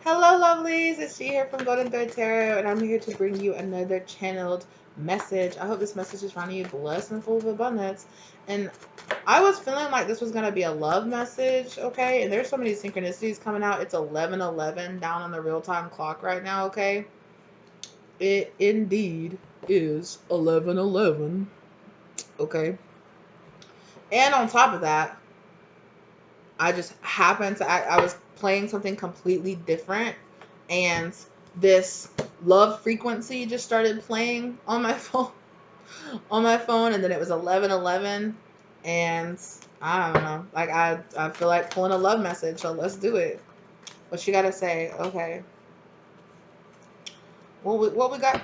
Hello, lovelies. It's she here from Golden Thread Tarot, and I'm here to bring you another channeled message. I hope this message is finding you blessed and full of abundance. And I was feeling like this was going to be a love message, okay? And there's so many synchronicities coming out. It's 11:11 down on the real-time clock right now, okay? It indeed is 11:11, okay? And on top of that, I just happened to I was playing something completely different, and this love frequency just started playing on my phone, and then it was 11:11, and I don't know, like I feel like pulling a love message, so let's do it. What you gotta say? Okay. What we got?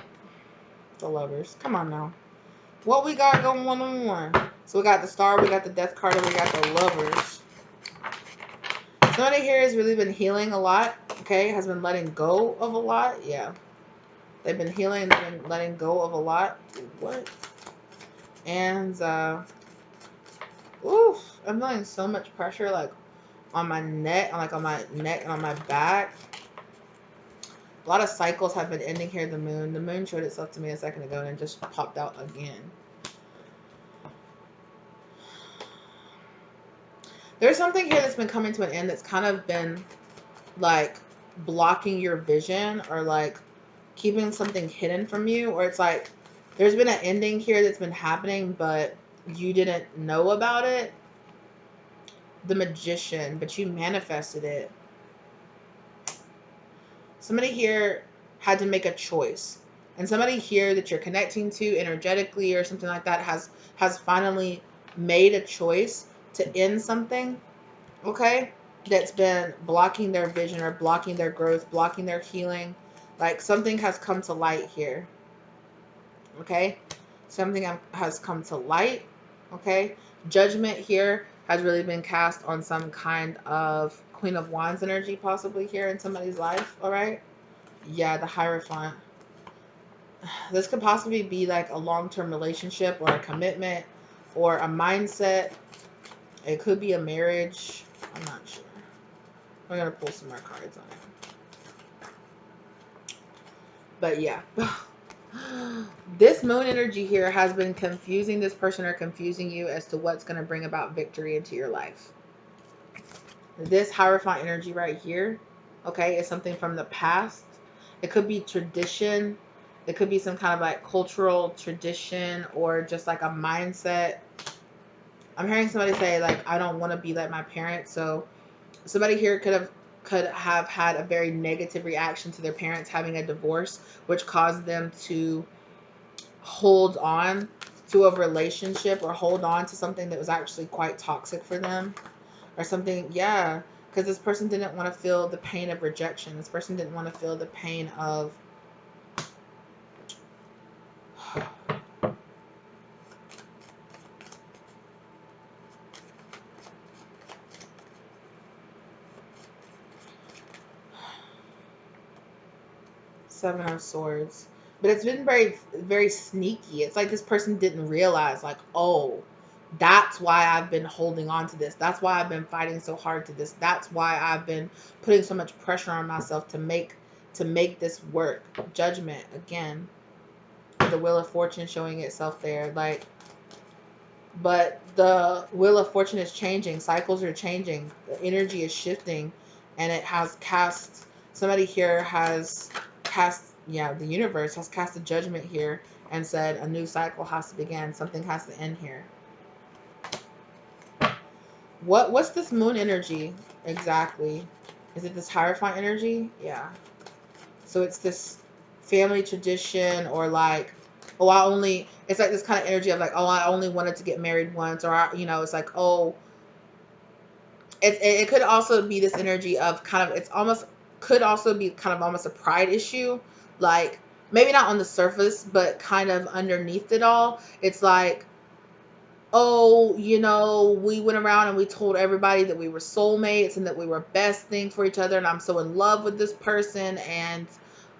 The lovers. Come on now. What we got going on? So we got the star, we got the death card, and we got the lovers. Somebody here has really been healing a lot, okay? Has been letting go of a lot. Yeah. They've been healing, they've been letting go of a lot. What? And, oof, I'm feeling so much pressure, like, on my neck, on my neck and on my back. A lot of cycles have been ending here. The moon showed itself to me a second ago and it just popped out again. There's something here that's been coming to an end that's kind of been, like, blocking your vision, or, like, keeping something hidden from you, or it's like there's been an ending here that's been happening, but you didn't know about it. The Magician, but you manifested it. Somebody here had to make a choice, and somebody here that you're connecting to energetically or something like that has finally made a choice to end something, okay, that's been blocking their vision or blocking their growth, blocking their healing. Like, something has come to light here, okay? Something has come to light, okay? Judgment here has really been cast on some kind of Queen of Wands energy possibly here in somebody's life, all right? Yeah, the Hierophant. This could possibly be like a long-term relationship or a commitment or a mindset. It could be a marriage. I'm not sure. We're going to pull some more cards on it. But yeah. This moon energy here has been confusing this person or confusing you as to what's going to bring about victory into your life. This Hierophant energy right here, okay, is something from the past. It could be tradition. It could be some kind of like cultural tradition or just like a mindset. I'm hearing somebody say, like, I don't want to be like my parents. So somebody here could have had a very negative reaction to their parents having a divorce, which caused them to hold on to a relationship or hold on to something that was actually quite toxic for them or something. Yeah, because this person didn't want to feel the pain of rejection. This person didn't want to feel the pain of Seven of Swords. But it's been very, very sneaky. It's like this person didn't realize, like, oh, that's why I've been holding on to this. That's why I've been fighting so hard to this. That's why I've been putting so much pressure on myself to make this work. Judgment again. The Wheel of Fortune showing itself there. Like, but the Wheel of Fortune is changing. Cycles are changing. The energy is shifting, and it has cast. Somebody here has cast. Yeah, the universe has cast a judgment here and said a new cycle has to begin. Something has to end here. What's this moon energy exactly? Is it this Hierophant energy? Yeah. So it's this family tradition, or like, oh, it's like this kind of energy of like, oh, I only wanted to get married once, or, it's like, oh, it could also be this energy of kind of, could also be kind of almost a pride issue. Like, maybe not on the surface, but kind of underneath it all. It's like, oh, we went around and we told everybody that we were soulmates and that we were best thing for each other. And I'm so in love with this person. And,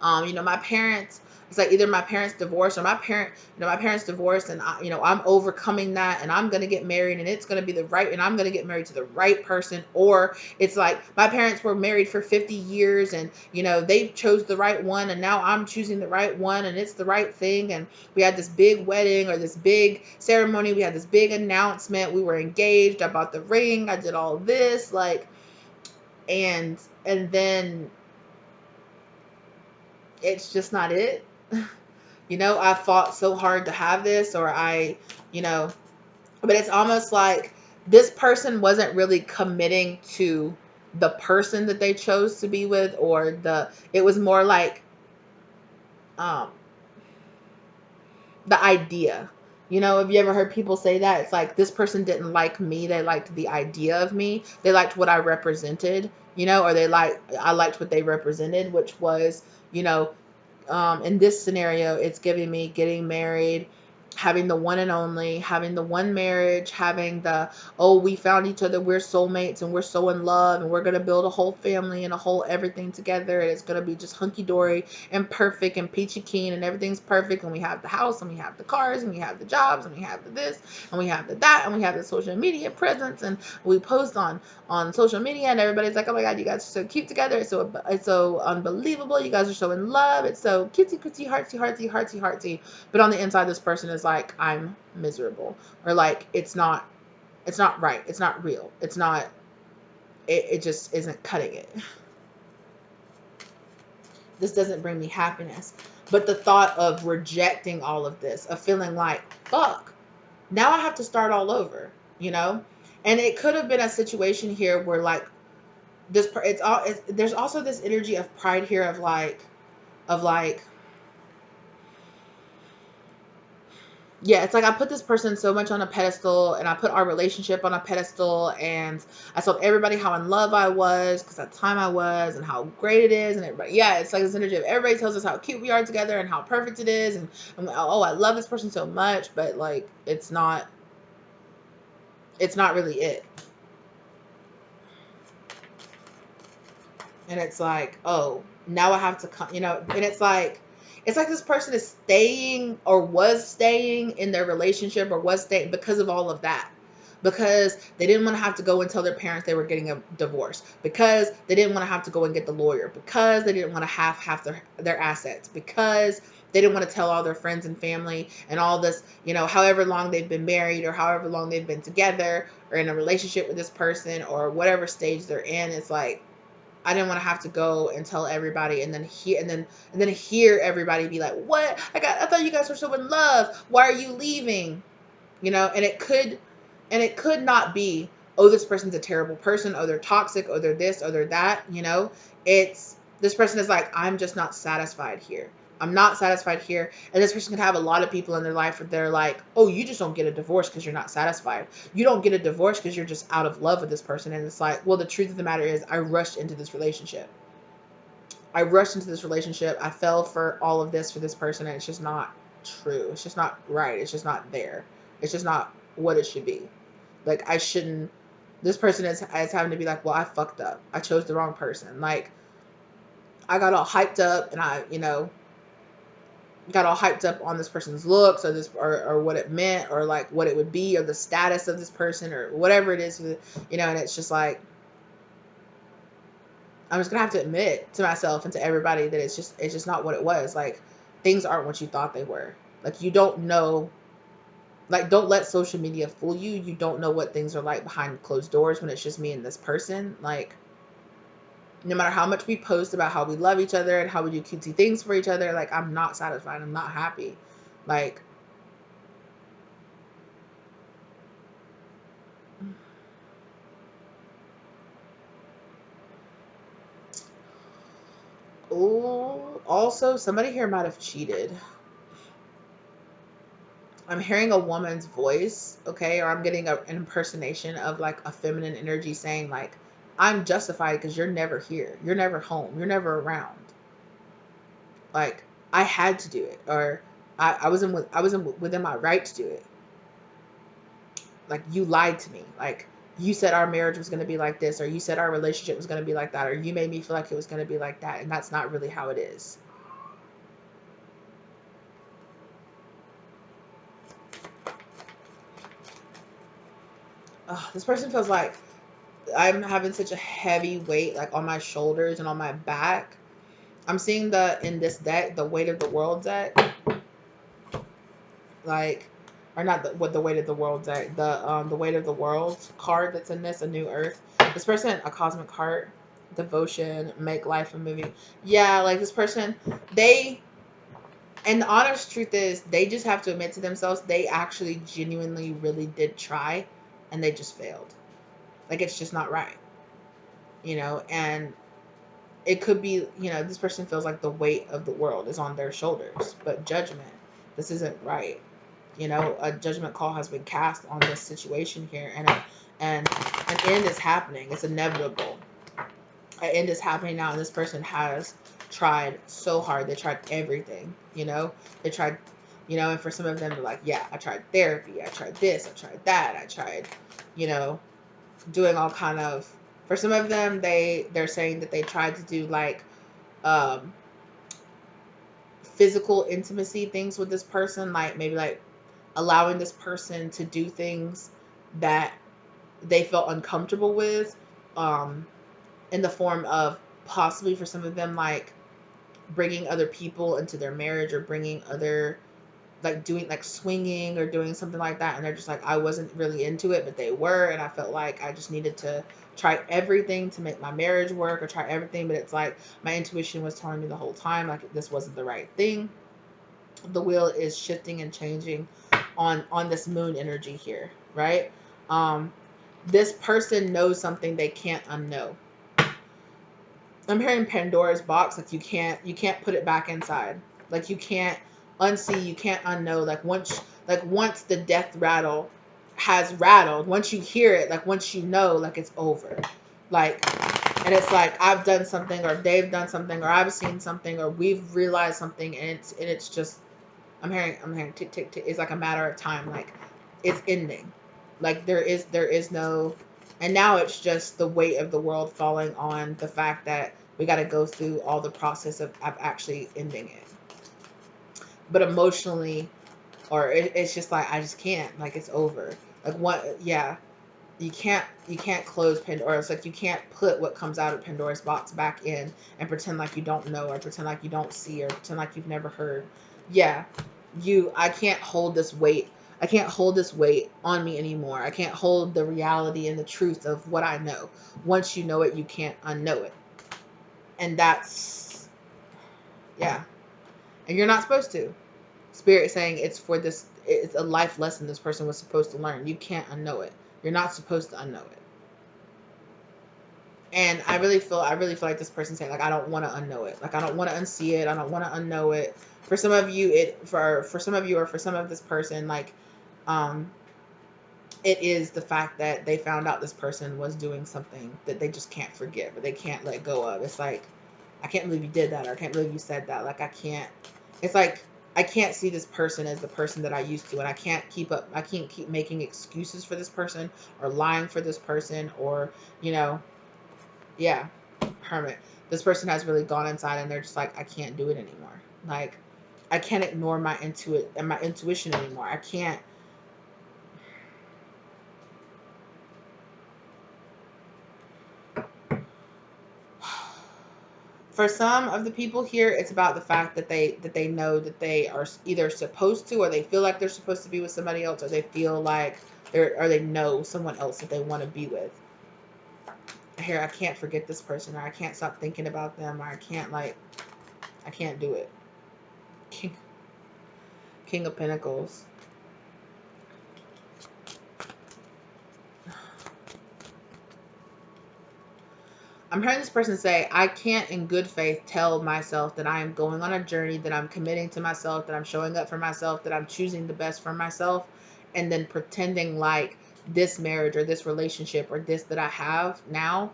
my parents It's like either my parents divorced or my parents divorced, and I'm overcoming that, and I'm going to get married, and it's going to be and I'm going to get married to the right person. Or it's like my parents were married for 50 years, and they chose the right one, and now I'm choosing the right one, and it's the right thing. And we had this big wedding or this big ceremony. We had this big announcement. We were engaged. I bought the ring. I did all this, like, and then it's just not it. I fought so hard to have this, or but it's almost like this person wasn't really committing to the person that they chose to be with, or it was more like um the idea. Have you ever heard people say that? It's like, this person didn't like me, they liked the idea of me. They liked what I represented, or I liked what they represented, which was, you know, in this scenario, it's giving me getting married, having the one and only, having the one marriage, having we found each other, we're soulmates, and we're so in love, and we're going to build a whole family and a whole everything together, and it's going to be just hunky-dory and perfect and peachy keen, and everything's perfect, and we have the house, and we have the cars, and we have the jobs, and we have the this, and we have the that, and we have the social media presence, and we post on social media, and everybody's like, oh my god, you guys are so cute together, it's so unbelievable, you guys are so in love, it's so cutesy cutesy heartsy heartsy heartsy heartsy. But on the inside, this person is like, I'm miserable, or like, it's not right, it's not real, it just isn't cutting it. This doesn't bring me happiness. But the thought of rejecting all of this, of feeling like, fuck, now I have to start all over, and it could have been a situation here where, like, there's also this energy of pride here, of like, yeah, it's like I put this person so much on a pedestal, and I put our relationship on a pedestal, and I told everybody how in love I was, because at the time I was, and how great it is, and everybody, yeah, it's like this energy of everybody tells us how cute we are together and how perfect it is, and oh, I love this person so much, but like, it's not really it. And it's like, oh, now I have to come, and it's like this person is staying, or was staying in their relationship, or was staying because of all of that. Because they didn't want to have to go and tell their parents they were getting a divorce. Because they didn't want to have to go and get the lawyer. Because they didn't want to have half their assets. Because they didn't want to tell all their friends and family and all this, however long they've been married, or however long they've been together, or in a relationship with this person, or whatever stage they're in. It's like, I didn't want to have to go and tell everybody, and then hear everybody be like, "What? I thought you guys were so in love. Why are you leaving?" And it could not be, oh, this person's a terrible person, oh, they're toxic, oh, they're this, oh, they're that. It's this person is like, I'm just not satisfied here. I'm not satisfied here. And this person could have a lot of people in their life where they're like, oh, you just don't get a divorce because you're not satisfied. You don't get a divorce because you're just out of love with this person. And it's like, well, the truth of the matter is, I rushed into this relationship. I fell for all of this for this person, and it's just not true. It's just not right. It's just not there. It's just not what it should be. Like, I shouldn't. This person is having to be like, well, I fucked up. I chose the wrong person. Like, I got all hyped up, and I got all hyped up on this person's looks, or what it meant, or like what it would be, or the status of this person, or whatever it is, and it's just like, I'm just gonna have to admit to myself and to everybody that it's just not what it was. Like, things aren't what you thought they were. Like, you don't know. Like, don't let social media fool you. You don't know what things are like behind closed doors when it's just me and this person. Like, no matter how much we post about how we love each other and how we do cutesy things for each other, like, I'm not satisfied. I'm not happy. Like, oh, also, somebody here might have cheated. I'm hearing a woman's voice, okay, or I'm getting an impersonation of like a feminine energy saying like, I'm justified because you're never here. You're never home. You're never around. Like, I had to do it, or within my right to do it. Like, you lied to me. Like, you said our marriage was going to be like this, or you said our relationship was going to be like that, or you made me feel like it was going to be like that, and that's not really how it is. this person feels like I'm having such a heavy weight like on my shoulders and on my back. I'm seeing in this deck, the weight of the world deck, like, or not the weight of the world deck, the weight of the world card that's in this, a new earth. This person, a cosmic heart, devotion, make life a movie. Yeah, like this person, and the honest truth is, they just have to admit to themselves they actually genuinely really did try, and they just failed. Like, it's just not right, and it could be, this person feels like the weight of the world is on their shoulders, but judgment, this isn't right. A judgment call has been cast on this situation here, and an end is happening. It's inevitable. An end is happening now, and this person has tried so hard. They tried everything, They tried, and for some of them, they're like, yeah, I tried therapy. I tried this. I tried that. I tried, doing all kind of, for some of them, they're saying that they tried to do like, um, physical intimacy things with this person, like maybe like allowing this person to do things that they felt uncomfortable with, um, in the form of possibly for some of them, like bringing other people into their marriage, or bringing other, like doing like swinging or doing something like that. And they're just like, I wasn't really into it, but they were. And I felt like I just needed to try everything to make my marriage work, or try everything. But it's like my intuition was telling me the whole time, like this wasn't the right thing. The wheel is shifting and changing on this moon energy here, right? Um, this person knows something they can't unknow. I'm hearing Pandora's box, like you can't put it back inside. Like you can't unsee, you can't unknow. Once the death rattle has rattled, once you hear it, like once you know, like it's over. Like, and it's like I've done something, or they've done something, or I've seen something, or we've realized something, and it's just, I'm hearing tick tick tick. It's like a matter of time. Like it's ending. Like there is no, and now it's just the weight of the world falling on the fact that we got to go through all the process of actually ending it. But emotionally, or it's just like I just can't. Like it's over. Like what? Yeah, you can't close Pandora. It's like you can't put what comes out of Pandora's box back in and pretend like you don't know, or pretend like you don't see, or pretend like you've never heard. Yeah, I can't hold this weight. I can't hold this weight on me anymore. I can't hold the reality and the truth of what I know. Once you know it, you can't unknow it. And that's, yeah. And you're not supposed to. Spirit saying it's a life lesson this person was supposed to learn. You can't unknow it. You're not supposed to unknow it. And I really feel like this person saying, like, I don't want to unknow it. Like, I don't want to unsee it. I don't want to unknow it. For some of you, for some of you, or for some of this person, like, um, it is the fact that they found out this person was doing something that they just can't forget, but they can't let go of. It's like, I can't believe you did that, or I can't believe you said that. Like, I can't. It's like I can't see this person as the person that I used to, and I can't keep up. I can't keep making excuses for this person, or lying for this person, or you know, yeah, hermit. This person has really gone inside, and they're just like, I can't do it anymore. Like, I can't ignore my intuition anymore. I can't. For some of the people here, it's about the fact that they know that they are either supposed to, or they feel like they're supposed to be with somebody else, or they feel like they know someone else that they want to be with. Here, I can't forget this person, or I can't stop thinking about them, or I can't do it. King of Pentacles. I'm hearing this person say, I can't in good faith tell myself that I am going on a journey, that I'm committing to myself, that I'm showing up for myself, that I'm choosing the best for myself, and then pretending like this marriage or this relationship or this that I have now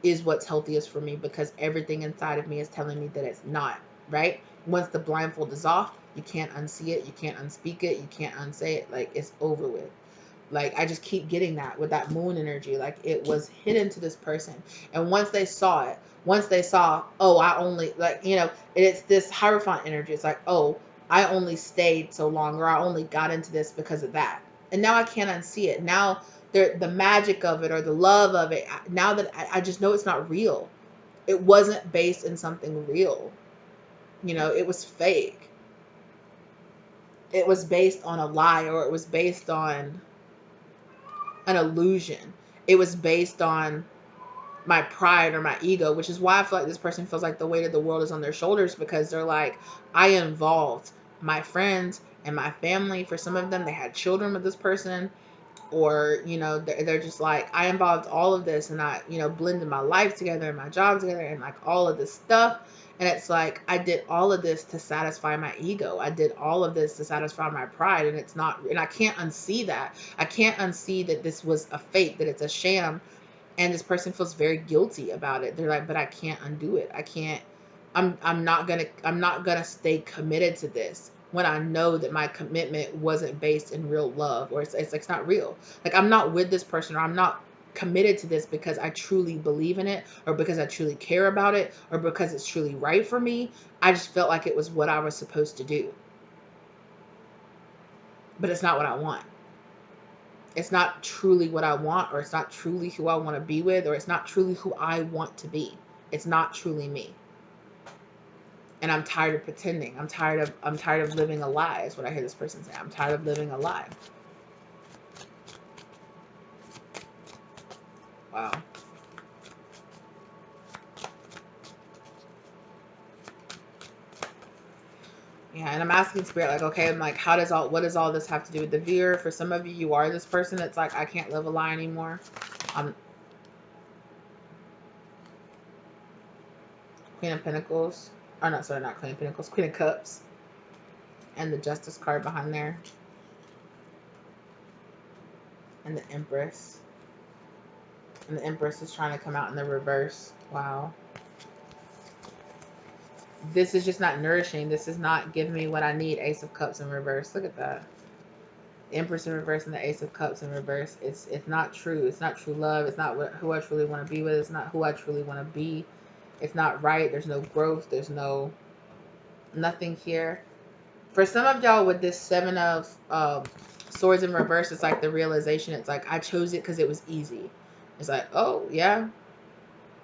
is what's healthiest for me, because everything inside of me is telling me that it's not, right? Once the blindfold is off, you can't unsee it, you can't unspeak it, you can't unsay it. Like, it's over with. Like, I just keep getting that with that moon energy. Like, it was hidden to this person. And once they saw it, once they saw, oh, I only, like, it's this Hierophant energy. It's like, oh, I only stayed so long, or I only got into this because of that. And now I can't unsee it. Now the magic of it or the love of it. Now that I just know it's not real. It wasn't based in something real. You know, it was fake. It was based on a lie, or it was based on an illusion. It was based on my pride or my ego, which is why I feel like this person feels like the weight of the world is on their shoulders, because they're like, I involved my friends and my family. For some of them, they had children with this person, or, you know, they're just like, I involved all of this, and I, you know, blended my life together and my job together and like all of this stuff. And it's like, I did all of this to satisfy my ego. I did all of this to satisfy my pride. And it's not, and I can't unsee that. I can't unsee that this was a fake, that it's a sham. And this person feels very guilty about it. They're like, but I can't undo it. I can't, I'm not gonna stay committed to this when I know that my commitment wasn't based in real love, or it's not real. Like, I'm not with this person, or I'm not committed to this because I truly believe in it, or because I truly care about it, or because it's truly right for me. I just felt like it was what I was supposed to do. But it's not what I want. It's not truly what I want, or it's not truly who I want to be with, or it's not truly who I want to be. It's not truly me. And I'm tired of pretending. I'm tired of living a lie, is what I hear this person say. I'm tired of living a lie. Wow. Yeah, and I'm asking spirit, like, okay, I'm like, what does all this have to do with the viewer? For some of you, you are this person that's like, I can't live a lie anymore. Queen of Pentacles. Oh, no, sorry, not Queen of Pentacles. Queen of Cups. And the Justice card behind there. And the Empress. And the Empress is trying to come out in the reverse. Wow. This is just not nourishing. This is not giving me what I need. Ace of Cups in reverse. Look at that. Empress in reverse and the Ace of Cups in reverse. It's not true. It's not true love. It's not who I truly want to be with. It's not who I truly want to be. It's not right. There's no growth. There's nothing here. For some of y'all with this Seven of Swords in reverse, it's like the realization. It's like, I chose it because it was easy. It's like, oh, yeah.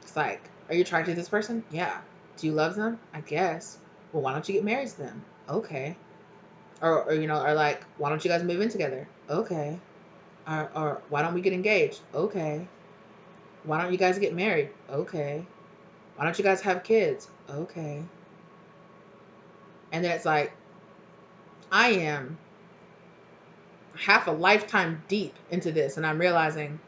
It's like, are you attracted to this person? Yeah. Do you love them? I guess. Well, why don't you get married to them? Okay. Or you know, or like, why don't you guys move in together? Okay. Or why don't we get engaged? Okay. Why don't you guys get married? Okay. Why don't you guys have kids? Okay. And then it's like, I am half a lifetime deep into this, and I'm realizing,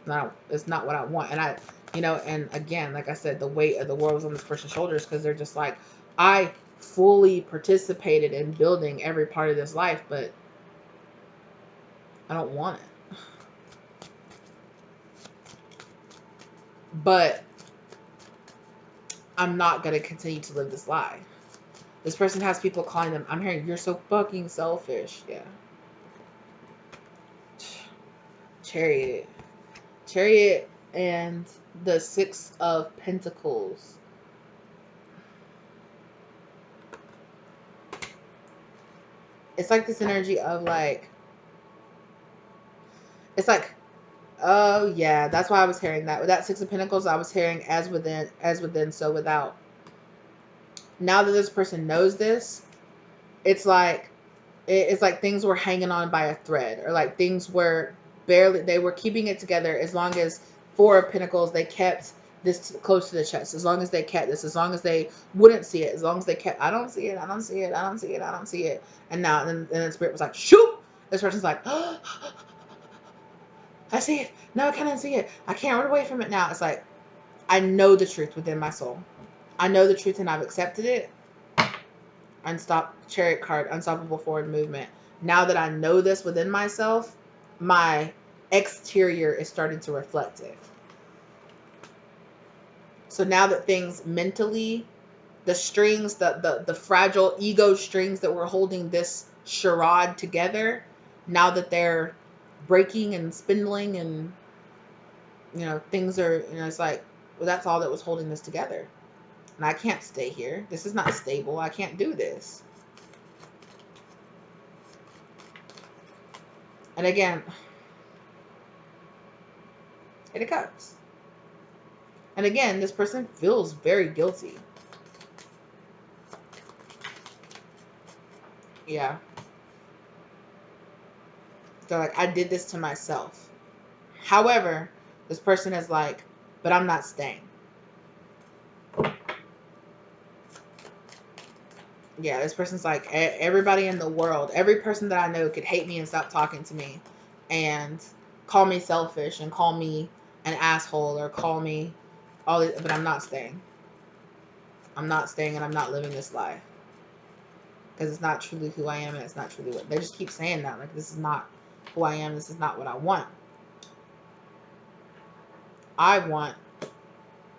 no, it's not what I want. And I, you know, and again, like I said, the weight of the world was on this person's shoulders, because they're just like, I fully participated in building every part of this life, but I don't want it. But I'm not going to continue to live this lie. This person has people calling them, I'm hearing, you're so fucking selfish. Yeah. Chariot. Chariot and the Six of Pentacles. It's like this energy of like, it's like, oh yeah, that's why I was hearing that. With that Six of Pentacles, I was hearing as within, so without. Now that this person knows this, it's like things were hanging on by a thread, or like things were barely, they were keeping it together as long as Four of Pentacles, they kept this close to the chest, as long as they kept this, as long as they wouldn't see it, as long as they kept, I don't see it, I don't see it, I don't see it, I don't see it. And now, and then Spirit was like, shoot! This person's like, oh, I see it. No, I can't see it. I can't run away from it now. It's like, I know the truth within my soul. I know the truth, and I've accepted it. Chariot card, unstoppable forward movement. Now that I know this within myself, my exterior is starting to reflect it. So now that things mentally, the strings, the fragile ego strings that were holding this charade together, now that they're breaking and spindling, and you know, things are, you know, it's like, well, that's all that was holding this together. And I can't stay here. This is not stable. I can't do this. And again, Eight of Cups. And again, this person feels very guilty. Yeah. They're like, I did this to myself. However, this person is like, but I'm not staying. Yeah, this person's like, everybody in the world, every person that I know could hate me and stop talking to me and call me selfish and call me an asshole or call me all this, but I'm not staying. I'm not staying and I'm not living this life. Because it's not truly who I am and it's not truly what they just keep saying that. Like, this is not who I am. This is not what I want. I want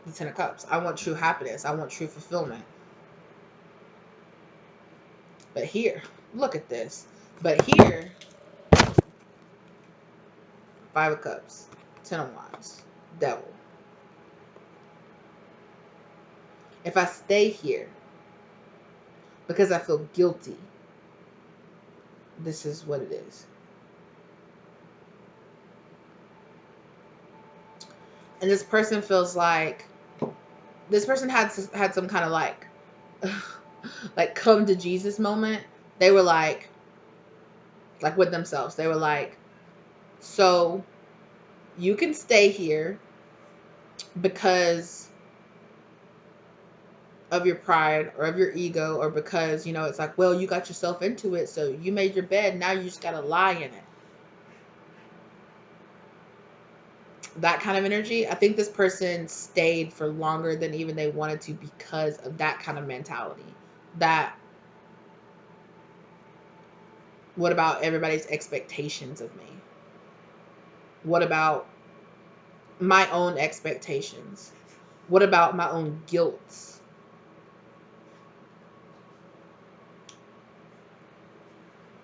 the Ten of Cups. I want true happiness. I want true fulfillment. But here, look at this. But here, Five of Cups, Ten of Wands, Devil. If I stay here because I feel guilty, this is what it is. And this person feels like this person had some kind of like come to Jesus moment. They were like with themselves. They were like, so you can stay here because of your pride or of your ego, or because, you know, it's like, well, you got yourself into it, so you made your bed, now you just gotta lie in it. That kind of energy. I think this person stayed for longer than even they wanted to because of that kind of mentality. That, what about everybody's expectations of me? What about my own expectations? What about my own guilt?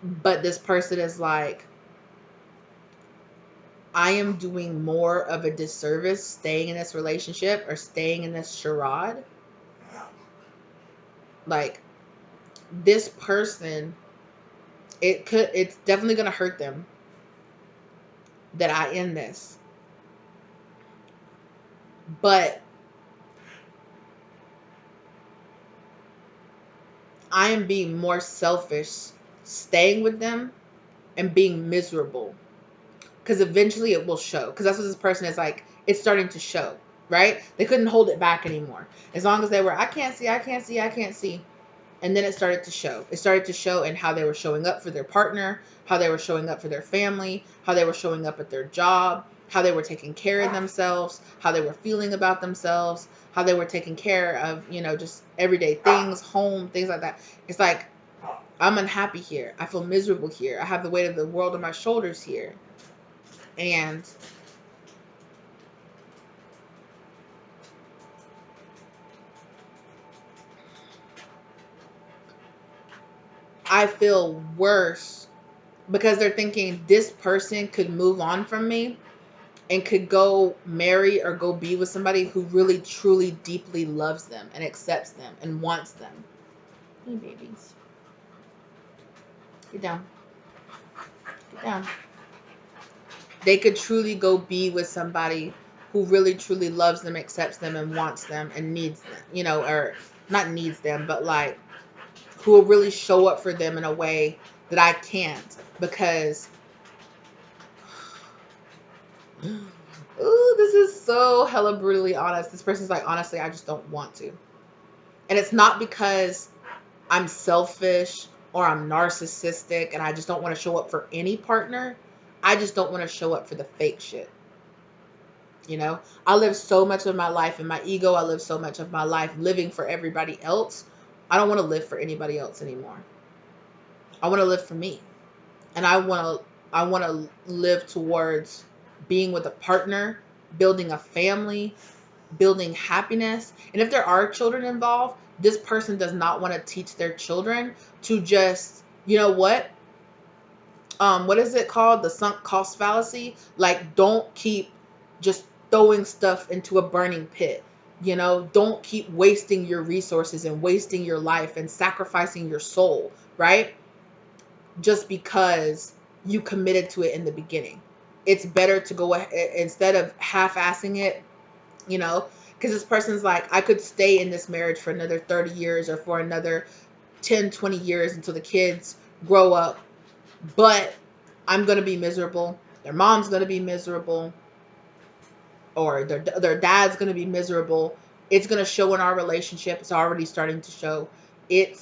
But this person is like, I am doing more of a disservice staying in this relationship or staying in this charade. Like, this person, it's definitely going to hurt them that I end this. But I am being more selfish staying with them and being miserable. Because eventually it will show. Because that's what this person is like. It's starting to show, right? They couldn't hold it back anymore. As long as they were, I can't see, I can't see, I can't see. And then it started to show. It started to show in how they were showing up for their partner, how they were showing up for their family, how they were showing up at their job, how they were taking care of themselves, how they were feeling about themselves, how they were taking care of, you know, just everyday things, home, things like that. It's like, I'm unhappy here. I feel miserable here. I have the weight of the world on my shoulders here. And I feel worse because they're thinking this person could move on from me and could go marry or go be with somebody who really, truly, deeply loves them and accepts them and wants them. Hey, babies. Get down. Get down. They could truly go be with somebody who really, truly loves them, accepts them, and wants them and needs them, you know, or not needs them, but like who will really show up for them in a way that I can't because ooh, this is so hella brutally honest. This person's like, honestly, I just don't want to. And it's not because I'm selfish or I'm narcissistic and I just don't want to show up for any partner. I just don't want to show up for the fake shit. You know, I live so much of my life in my ego. I live so much of my life living for everybody else. I don't want to live for anybody else anymore. I want to live for me. And I want to live towards being with a partner, building a family, building happiness. And if there are children involved, this person does not want to teach their children to just, you know what is it called? The sunk cost fallacy. Like, don't keep just throwing stuff into a burning pit. You know, don't keep wasting your resources and wasting your life and sacrificing your soul, right? Just because you committed to it in the beginning. it's better to go ahead instead of half-assing it, you know, because this person's like, I could stay in this marriage for another 30 years or for another 10, 20 years until the kids grow up, but I'm going to be miserable. Their mom's going to be miserable, or their dad's going to be miserable. It's going to show in our relationship. It's already starting to show. And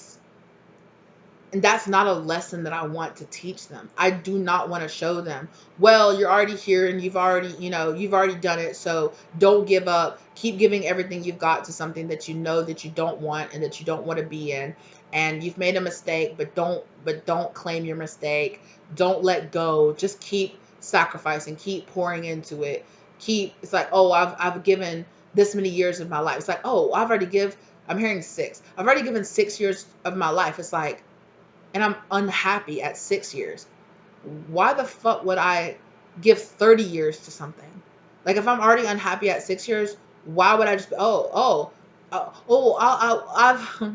that's not a lesson that I want to teach them. I do not want to show them, well, you're already here and you've already, you've already done it. So don't give up. Keep giving everything you've got to something that you know that you don't want and that you don't want to be in. And you've made a mistake, but don't claim your mistake. Don't let go. Just keep sacrificing, keep pouring into it. It's like, oh, I've given this many years of my life. It's like, oh, I'm hearing 6. I've already given 6 years of my life. It's like, and I'm unhappy at 6 years. Why the fuck would I give 30 years to something? Like, if I'm already unhappy at 6 years, why would I just I'm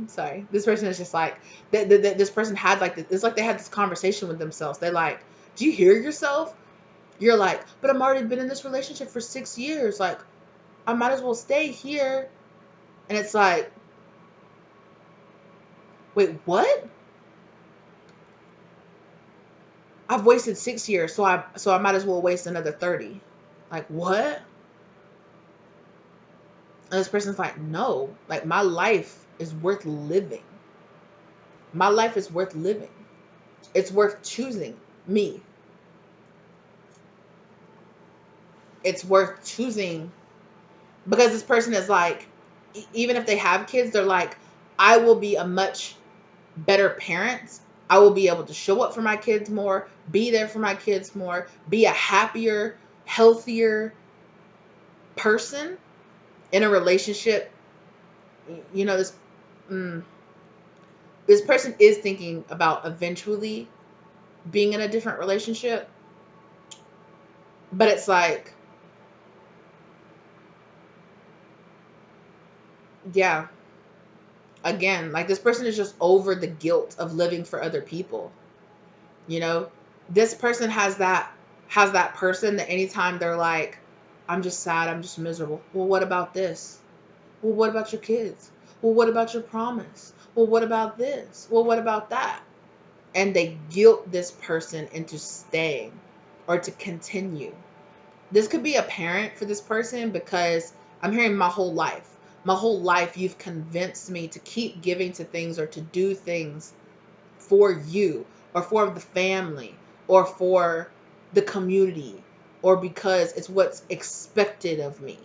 sorry. This person is just like, this person had like, it's like they had this conversation with themselves. They're like, do you hear yourself? You're like, but I'm already been in this relationship for 6 years. Like, I might as well stay here. And it's like, wait, what? I've wasted 6 years, so I might as well waste another 30. Like, what? And this person's like, no, like, my life is worth living. My life is worth living. It's worth choosing me. It's worth choosing, because this person is like, even if they have kids, they're like, I will be a much better parent. I will be able to show up for my kids more, be there for my kids more, be a happier, healthier person in a relationship. You know, this person is thinking about eventually being in a different relationship, but it's like, yeah, again, like, this person is just over the guilt of living for other people. You know, this person has that person that anytime they're like, I'm just sad, I'm just miserable. Well, what about this? Well, what about your kids? Well, what about your promise? Well, what about this? Well, what about that? And they guilt this person into staying or to continue. This could be apparent for this person, because I'm hearing my whole life. My whole life, you've convinced me to keep giving to things or to do things for you or for the family or for the community, or because it's what's expected of me.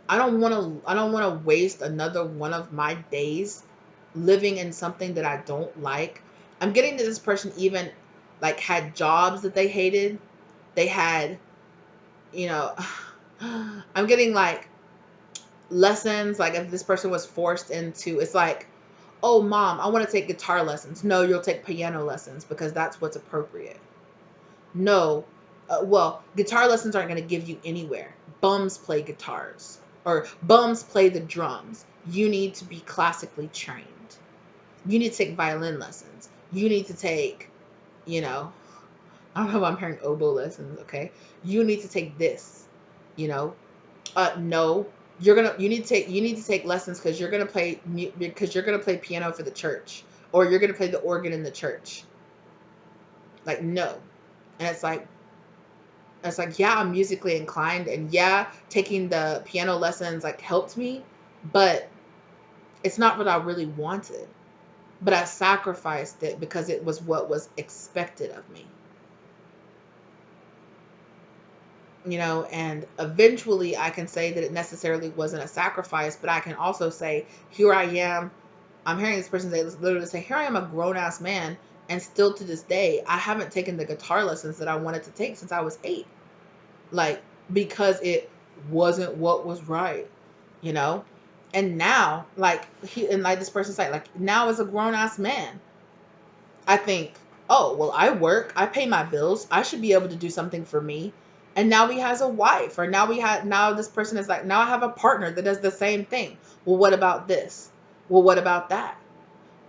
I don't want to waste another one of my days living in something that I don't like. I'm getting that this person even like had jobs that they hated. They had, you know, I'm getting like lessons, like if this person was forced into, it's like, oh, mom, I want to take guitar lessons. No, you'll take piano lessons because that's what's appropriate. No, well, guitar lessons aren't going to give you anywhere. Bums play guitars, or bums play the drums. You need to be classically trained. You need to take violin lessons. You need to take, you know, I don't know if I'm hearing oboe lessons, okay? You need to take this, you know. No, you need to take lessons because you're gonna play piano for the church, or you're gonna play the organ in the church. Like, no. And it's like, yeah, I'm musically inclined, and yeah, taking the piano lessons like helped me, but it's not what I really wanted. But I sacrificed it because it was what was expected of me. And eventually I can say that it necessarily wasn't a sacrifice, but I can also say, here I am. I'm hearing this person literally say, here I am, a grown ass man, and still to this day, I haven't taken the guitar lessons that I wanted to take since I was 8. Like, because it wasn't what was right, you know? And now, like this person's like, now as a grown ass man, I think, oh, well, I work, I pay my bills, I should be able to do something for me. And now he has a wife, or now this person is like, now I have a partner that does the same thing. Well, what about this? Well, what about that?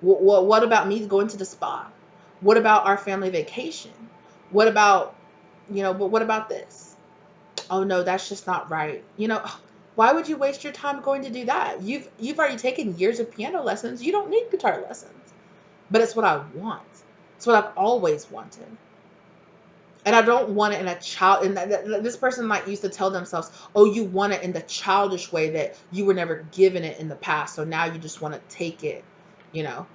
What about me going to the spa? What about our family vacation? What about but what about this? Oh no, that's just not right. Why would you waste your time going to do that? You've already taken years of piano lessons. You don't need guitar lessons. But it's what I want. It's what I've always wanted. And I don't want it in a child. And this person like used to tell themselves, "Oh, you want it in the childish way that you were never given it in the past, so now you just want to take it." You know.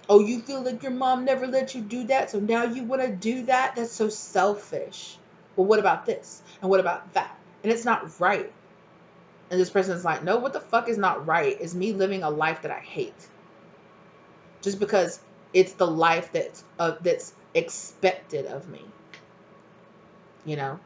Oh, you feel like your mom never let you do that, so now you want to do that? That's so selfish. Well, what about this? And what about that? And it's not right. And this person's like, no, what the fuck is not right is me living a life that I hate. Just because it's the life that's expected of me. You know,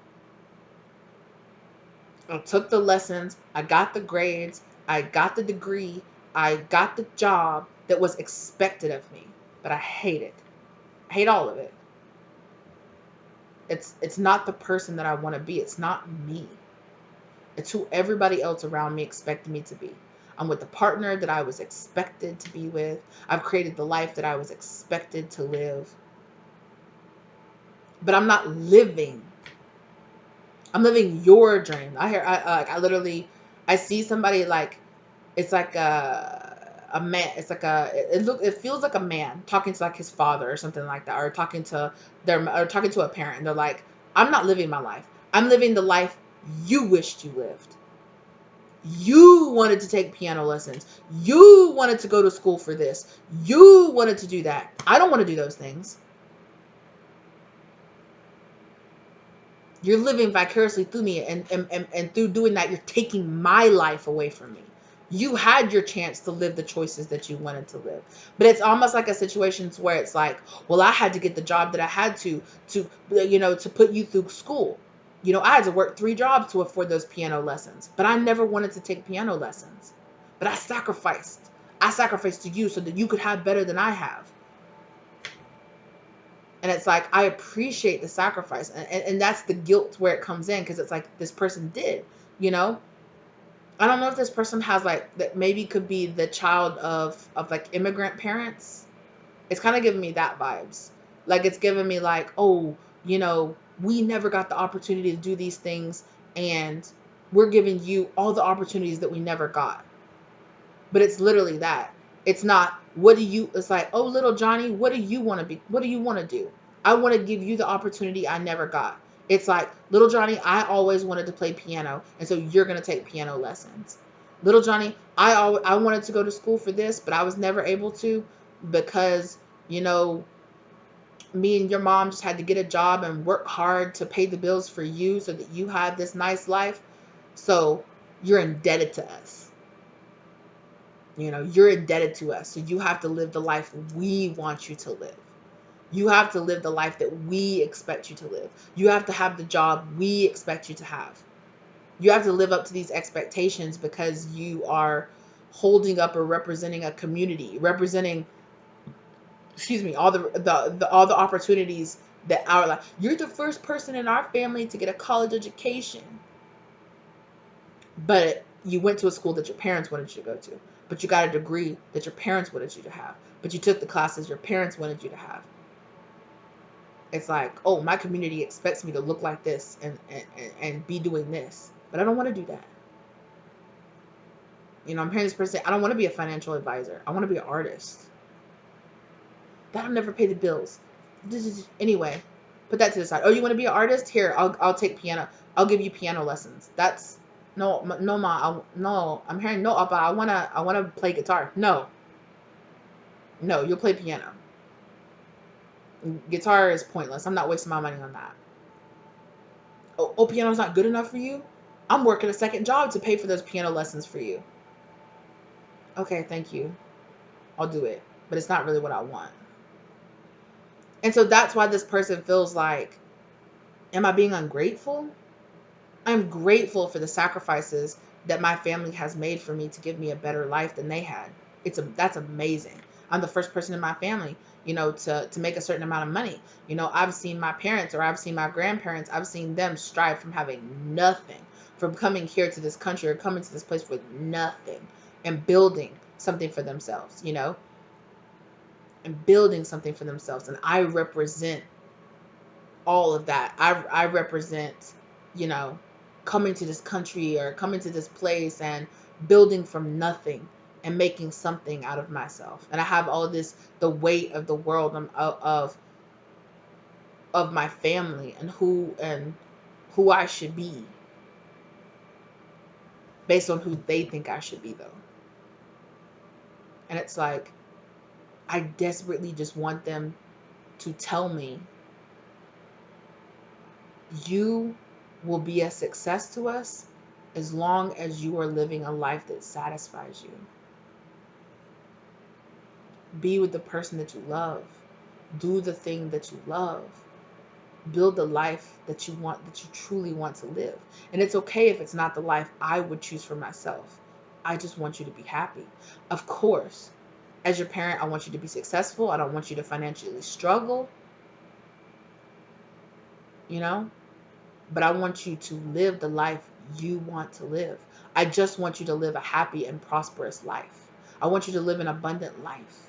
I took the lessons, I got the grades, I got the degree, I got the job that was expected of me, but I hate it. I hate all of it. It's not the person that I want to be. It's not me. It's who everybody else around me expected me to be. I'm with the partner that I was expected to be with. I've created the life that I was expected to live. But I'm not living. I'm living your dream. I literally, I see somebody like, it's like a man. It's like it feels like a man talking to like his father or something like that, or talking to a parent. And they're like, I'm not living my life. I'm living the life you wished you lived. You wanted to take piano lessons. You wanted to go to school for this. You wanted to do that. I don't want to do those things. You're living vicariously through me, and through doing that, you're taking my life away from me. You had your chance to live the choices that you wanted to live. But it's almost like a situation where it's like, well, I had to get the job that I had to put you through school. I had to work 3 jobs to afford those piano lessons, but I never wanted to take piano lessons. But I sacrificed. I sacrificed to you so that you could have better than I have. And it's like, I appreciate the sacrifice. And that's the guilt where it comes in, because it's like, this person did, you know? I don't know if this person has like, that maybe could be the child of like immigrant parents. It's kind of giving me that vibes. Like, it's giving me like, oh, we never got the opportunity to do these things, and we're giving you all the opportunities that we never got. But it's literally that. It's not, it's like, oh, little Johnny, what do you want to be? What do you want to do? I want to give you the opportunity I never got. It's like, little Johnny, I always wanted to play piano, and so you're going to take piano lessons. Little Johnny, I wanted to go to school for this, but I was never able to because, you know, me and your mom just had to get a job and work hard to pay the bills for you so that you had this nice life. So you're indebted to us. You're indebted to us. So you have to live the life we want you to live. You have to live the life that we expect you to live. You have to have the job we expect you to have. You have to live up to these expectations because you are holding up or representing a community, representing, excuse me, all the opportunities that our life. You're the first person in our family to get a college education. But you went to a school that your parents wanted you to go to. But you got a degree that your parents wanted you to have. But you took the classes your parents wanted you to have. It's like, oh, my community expects me to look like this and be doing this. But I don't want to do that. I'm hearing this person say, I don't want to be a financial advisor. I want to be an artist. That'll never pay the bills. Anyway, put that to the side. Oh, you want to be an artist? Here, I'll take piano. I'll give you piano lessons. That's no, ma. No, I'm hearing no, but I wanna play guitar. No, you'll play piano. Guitar is pointless. I'm not wasting my money on that. Oh, piano's not good enough for you? I'm working a second job to pay for those piano lessons for you. Okay, thank you. I'll do it. But it's not really what I want. And so that's why this person feels like, am I being ungrateful? I'm grateful for the sacrifices that my family has made for me to give me a better life than they had. That's amazing. I'm the first person in my family, to make a certain amount of money. I've seen my parents, or I've seen my grandparents, I've seen them strive from having nothing, from coming here to this country or coming to this place with nothing and building something for themselves, and building something for themselves. And I represent all of that. I represent, you know, coming to this country or coming to this place and building from nothing and making something out of myself. And I have all of this, the weight of the world of my family and who I should be based on who they think I should be though. And it's like I desperately just want them to tell me, you will be a success to us as long as you are living a life that satisfies you. Be with the person that you love. Do the thing that you love. Build the life that you want, that you truly want to live. And it's okay if it's not the life I would choose for myself. I just want you to be happy. Of course, as your parent, I want you to be successful. I don't want you to financially struggle, you know? But I want you to live the life you want to live. I just want you to live a happy and prosperous life. I want you to live an abundant life.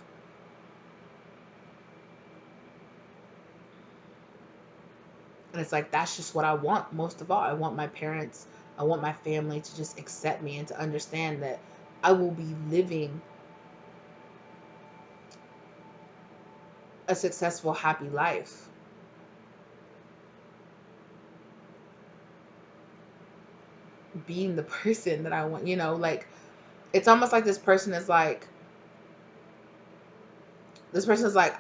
And it's like, that's just what I want most of all. I want my parents, I want my family to just accept me and to understand that I will be living a successful, happy life. Being the person that I want, you know, like, it's almost like this person is like,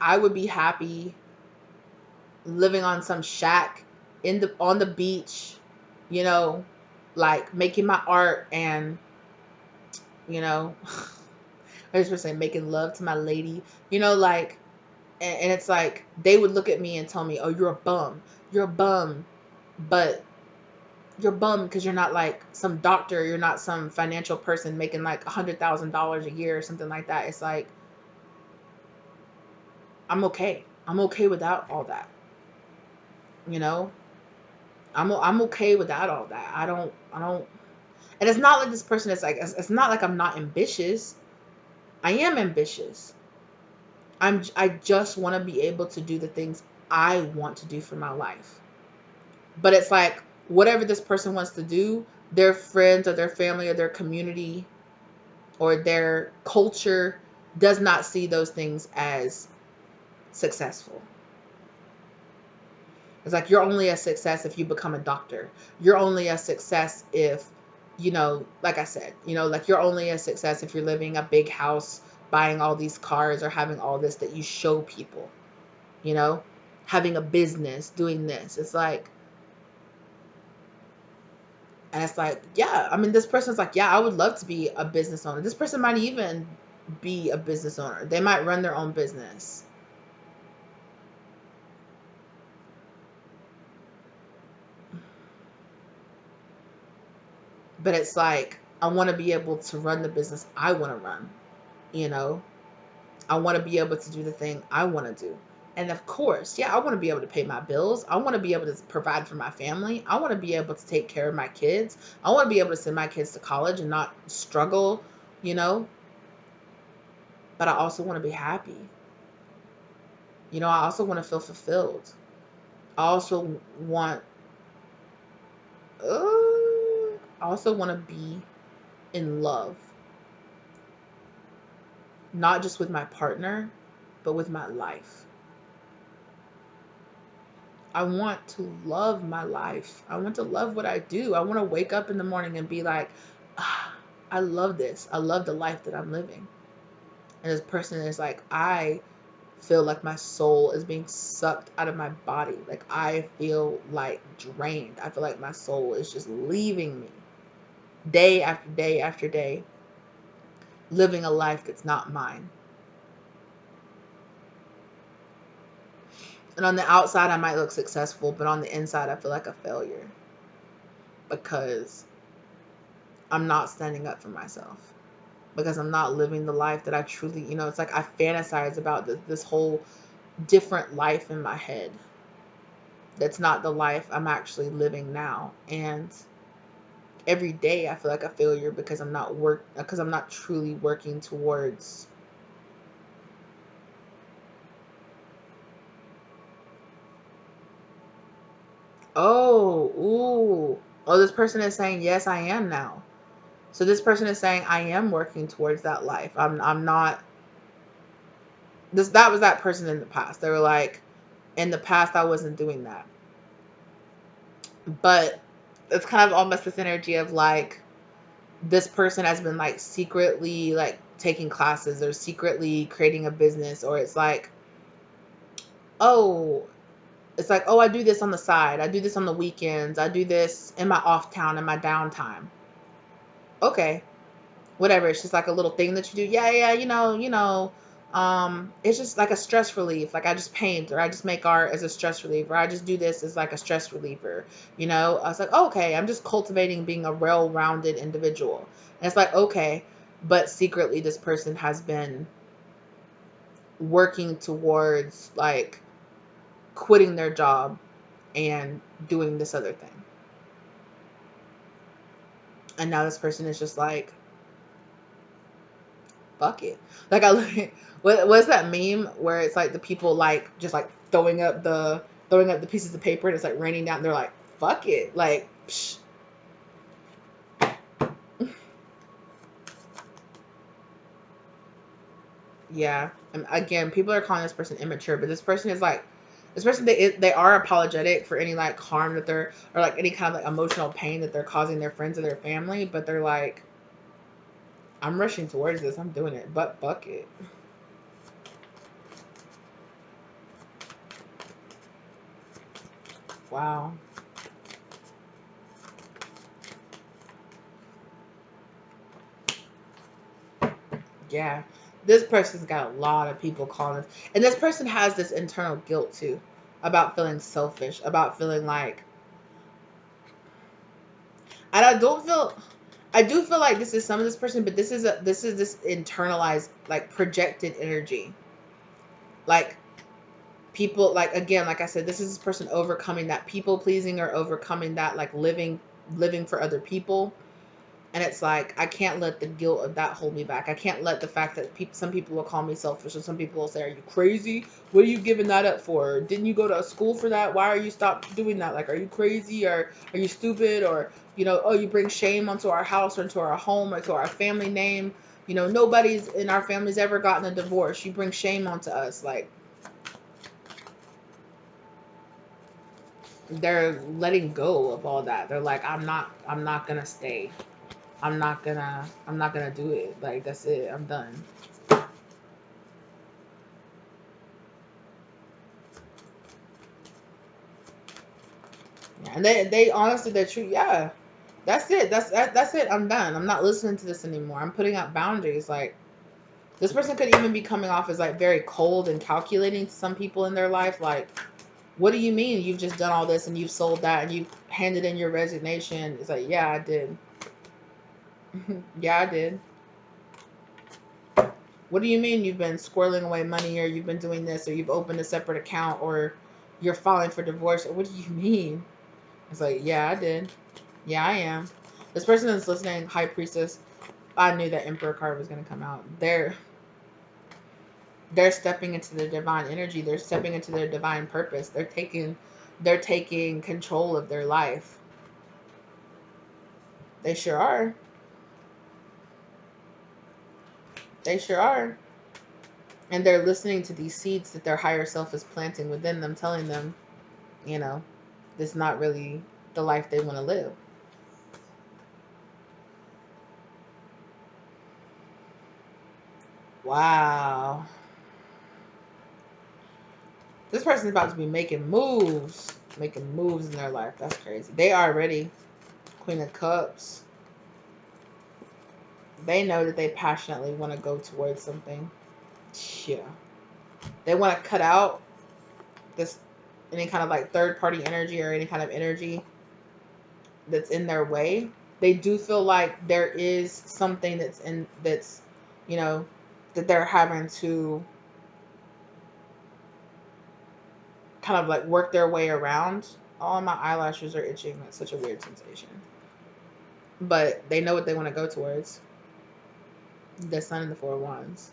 I would be happy living on some shack on the beach, you know, like making my art and, you know, I just say making love to my lady, you know, like, and it's like they would look at me and tell me, "Oh, you're a bum. You're a bum." But you're bummed because you're not like some doctor, you're not some financial person making like $100,000 a year or something like that. It's like, I'm okay. I'm okay without all that. You know, I'm okay without all that. I don't. And it's not like this person is like, it's not like I'm not ambitious. I am ambitious. I just want to be able to do the things I want to do for my life. But it's like whatever this person wants to do, their friends or their family or their community or their culture does not see those things as successful. It's like you're only a success if you become a doctor. You're only a success if, you know, like I said, you know, like you're only a success if you're living a big house, buying all these cars or having all this that you show people, you know, having a business, doing this. It's like, and it's like, yeah, I mean, this person's like, yeah, I would love to be a business owner. This person might even be a business owner. They might run their own business. But it's like, I want to be able to run the business I want to run, you know? I want to be able to do the thing I want to do. And of course, yeah, I want to be able to pay my bills. I want to be able to provide for my family. I want to be able to take care of my kids. I want to be able to send my kids to college and not struggle, you know? But I also want to be happy. You know, I also want to feel fulfilled. I also want, I also want to be in love, not just with my partner, but with my life. I want to love my life. I want to love what I do. I want to wake up in the morning and be like, ah, I love this. I love the life that I'm living. And this person is like, I feel like my soul is being sucked out of my body. Like I feel like drained. I feel like my soul is just leaving me day after day after day, living a life that's not mine. And on the outside, I might look successful, but on the inside, I feel like a failure because I'm not standing up for myself, because I'm not living the life that I truly, you know, it's like I fantasize about this whole different life in my head. That's not the life I'm actually living now. And every day I feel like a failure because I'm not truly working towards Oh, ooh. Oh, this person is saying, yes, I am now. So this person is saying, I am working towards that life. I'm not that was that person in the past. They were like, in the past I wasn't doing that. But it's kind of almost this energy of like, this person has been like secretly like taking classes or secretly creating a business, or it's like, oh, I do this on the side. I do this on the weekends. I do this in my off town, in my downtime. Okay, whatever. It's just like a little thing that you do. Yeah, yeah, it's just like a stress relief. Like I just paint, or I just make art as a stress reliever. I just do this as like a stress reliever. I was like, oh, okay, I'm just cultivating being a well-rounded individual. And it's like, okay, but secretly this person has been working towards like quitting their job and doing this other thing. And now this person is just like, fuck it. Like I look at, what's that meme where it's like the people like just like throwing up the pieces of paper and it's like raining down. And they're like, fuck it. Like, psh. Yeah. And again, people are calling this person immature, but this person is like, this person, they are apologetic for any like harm that they're, or like any kind of like emotional pain that they're causing their friends or their family, but they're like, I'm rushing towards this. I'm doing it, but fuck it. Wow. Yeah. This person's got a lot of people calling. And this person has this internal guilt too about feeling selfish, about feeling like, and I do feel like this is some of this person, but this is this internalized, like projected energy. Like people, like again, like I said, this is this person overcoming that people pleasing, or overcoming that like living for other people. And it's like, I can't let the guilt of that hold me back. I can't let the fact that some people will call me selfish, or some people will say, are you crazy? What are you giving that up for? Didn't you go to a school for that? Why are you stop doing that? Like, are you crazy, or are you stupid? Or, oh, you bring shame onto our house, or into our home, or to our family name. Nobody's in our family's ever gotten a divorce. You bring shame onto us. Like, they're letting go of all that. They're like, I'm not gonna stay. I'm not gonna do it. Like, that's it. I'm done. Yeah, and they honestly, they're true. Yeah, that's it. That's it. I'm done. I'm not listening to this anymore. I'm putting up boundaries. Like, this person could even be coming off as like very cold and calculating to some people in their life. Like, what do you mean you've just done all this and you've sold that and you've handed in your resignation? It's like, yeah, I did. Yeah, I did. What do you mean you've been squirreling away money, or you've been doing this, or you've opened a separate account, or you're filing for divorce? What do you mean? It's like, yeah, I did. Yeah, I am. This person is listening, High Priestess. I knew that Emperor card was going to come out. They're stepping into their divine energy. They're stepping into their divine purpose. They're taking control of their life. They sure are. They sure are. And they're listening to these seeds that their higher self is planting within them, telling them, you know, this is not really the life they want to live. Wow. This person's about to be making moves in their life. That's crazy. They are ready. Queen of Cups. They know that they passionately want to go towards something. Yeah. They want to cut out this any kind of like third party energy, or any kind of energy that's in their way. They do feel like there is something that's you know that they're having to kind of like work their way around. All my eyelashes are itching. That's such a weird sensation. But they know what they want to go towards. The Sun and the Four of Wands.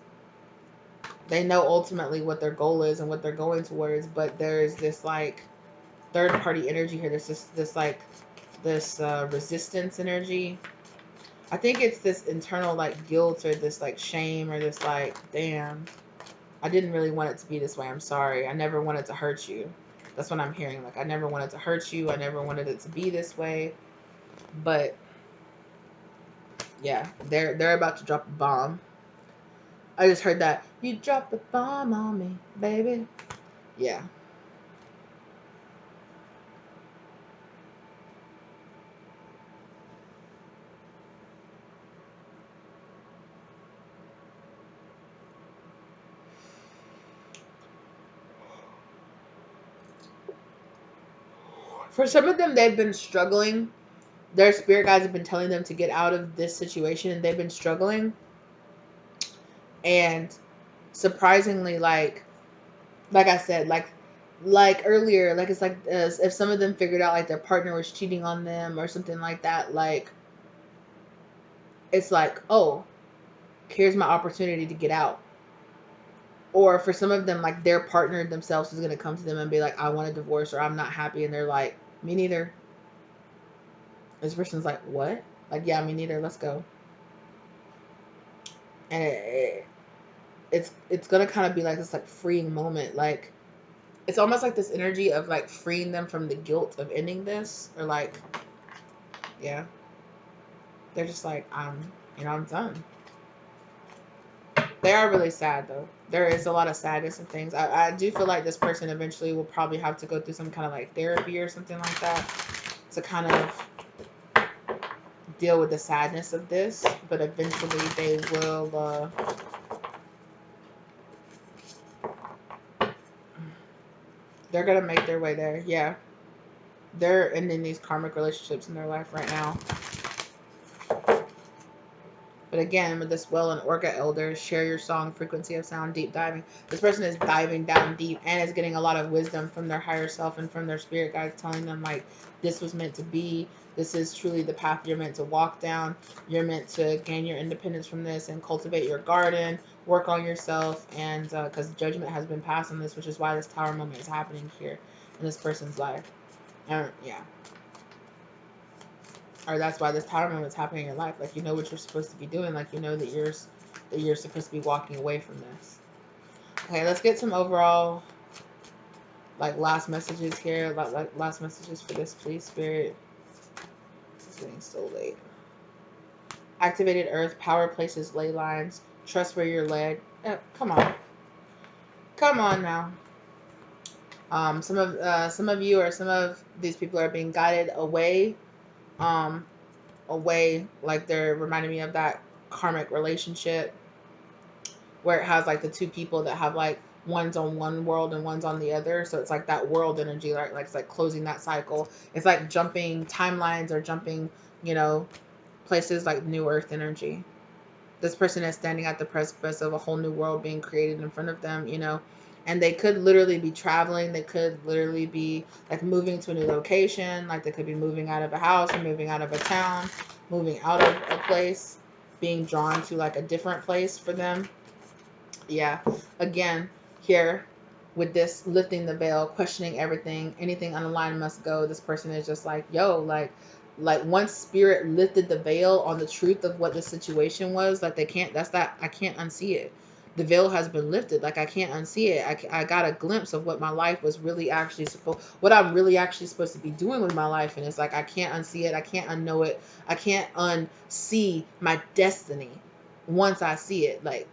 They know ultimately what their goal is and what they're going towards, but there's this like third party energy here. There's this like this resistance energy. I think it's this internal like guilt or this like shame or this like, damn, I didn't really want it to be this way. I'm sorry. I never wanted to hurt you. That's what I'm hearing. Like, I never wanted to hurt you. I never wanted it to be this way. But yeah, they're about to drop a bomb. I just heard that. You dropped the bomb on me, baby. Yeah. For some of them, they've been struggling. Their spirit guides have been telling them to get out of this situation, and they've been struggling. And surprisingly, like I said, like earlier, like it's like as if some of them figured out like their partner was cheating on them or something like that. Like it's like, oh, here's my opportunity to get out. Or for some of them, like their partner themselves is gonna come to them and be like, I want a divorce or I'm not happy, and they're like, me neither. This person's like, what? Like, yeah, me neither. Let's go. And it's gonna kind of be like this like freeing moment. Like it's almost like this energy of like freeing them from the guilt of ending this, or like, yeah, they're just like, I'm done. They are really sad though. There is a lot of sadness and things. I do feel like this person eventually will probably have to go through some kind of like therapy or something like that to kind of deal with the sadness of this. But eventually they will. They're gonna make their way there. Yeah, they're ending these karmic relationships in their life right now. But again, with this well and Orca elders, share your song, frequency of sound, deep diving. This person is diving down deep and is getting a lot of wisdom from their higher self and from their spirit guides, telling them like this was meant to be. This is truly the path you're meant to walk down. You're meant to gain your independence from this and cultivate your garden, work on yourself, and because judgment has been passed on this, which is why this tower moment is happening here in this person's life. Yeah. Or that's why this power moment is happening in your life. Like, you know what you're supposed to be doing. Like, you know that you're supposed to be walking away from this. Okay, let's get some overall like last messages here. Like last messages for this, please, Spirit. It's getting so late. Activated Earth, power places, ley lines. Trust where you're led. Come on, come on now. Some of you or some of these people are being guided away. Away, like they're reminding me of that karmic relationship where it has like the two people that have like one's on one world and one's on the other. So it's like that world energy, like it's like closing that cycle. It's like jumping timelines or jumping, you know, places, like new earth energy. This person is standing at the precipice of a whole new world being created in front of them, you know, and they could literally be traveling. They could literally be like moving to a new location. Like they could be moving out of a house or moving out of a town, moving out of a place, being drawn to like a different place for them. Yeah, again, here with this lifting the veil, questioning everything, anything unaligned must go. This person is just like, yo, like once spirit lifted the veil on the truth of what the situation was, like they can't, that's that, I can't unsee it. The veil has been lifted. Like I can't unsee it. I got a glimpse of what my life was really actually supposed, what I'm really actually supposed to be doing with my life. And it's like, I can't unsee it. I can't unknow it. I can't unsee my destiny once I see it. Like,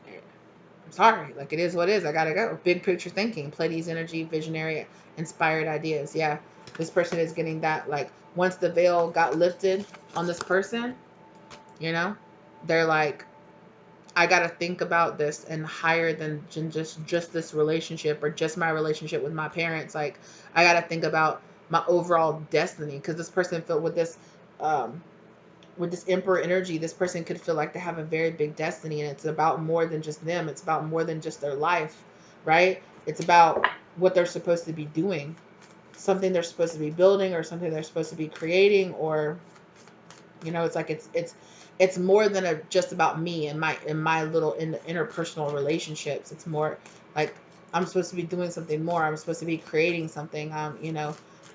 I'm sorry. Like, it is what it is. I gotta go. Big picture thinking, Pleiades energy, visionary, inspired ideas. Yeah, this person is getting that. Like, once the veil got lifted on this person, you know, they're like, I gotta think about this and higher than just this relationship or just my relationship with my parents. Like, I gotta think about my overall destiny, because this person felt um, with this emperor energy, this person could feel like they have a very big destiny, and it's about more than just them. It's about more than just their life, right? It's about what they're supposed to be doing, something they're supposed to be building, or something they're supposed to be creating, or you know, it's like it's more than just about me and my little interpersonal relationships. It's more like I'm supposed to be doing something more. I'm supposed to be creating something.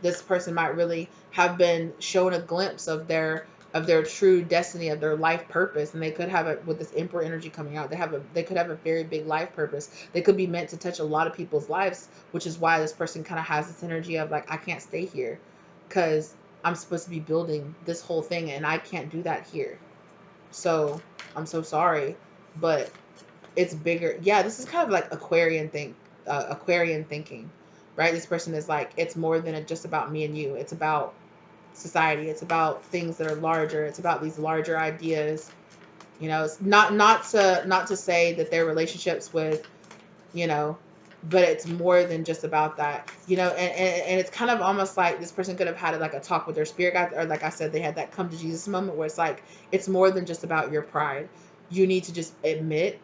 This person might really have been shown a glimpse of their true destiny, of their life purpose, and they could have it with this emperor energy coming out. They could have a very big life purpose. They could be meant to touch a lot of people's lives, which is why this person kind of has this energy of like, I can't stay here because I'm supposed to be building this whole thing and I can't do that here. So I'm so sorry, but it's bigger. Yeah, this is kind of like Aquarian thinking, right? This person is like, it's more than just about me and you. It's about society. It's about things that are larger. It's about these larger ideas. It's not to say that their relationships with, you know, but it's more than just about that. And it's kind of almost like this person could have had like a talk with their spirit guide, or like I said, they had that come to Jesus moment where it's like, it's more than just about your pride. You need to just admit,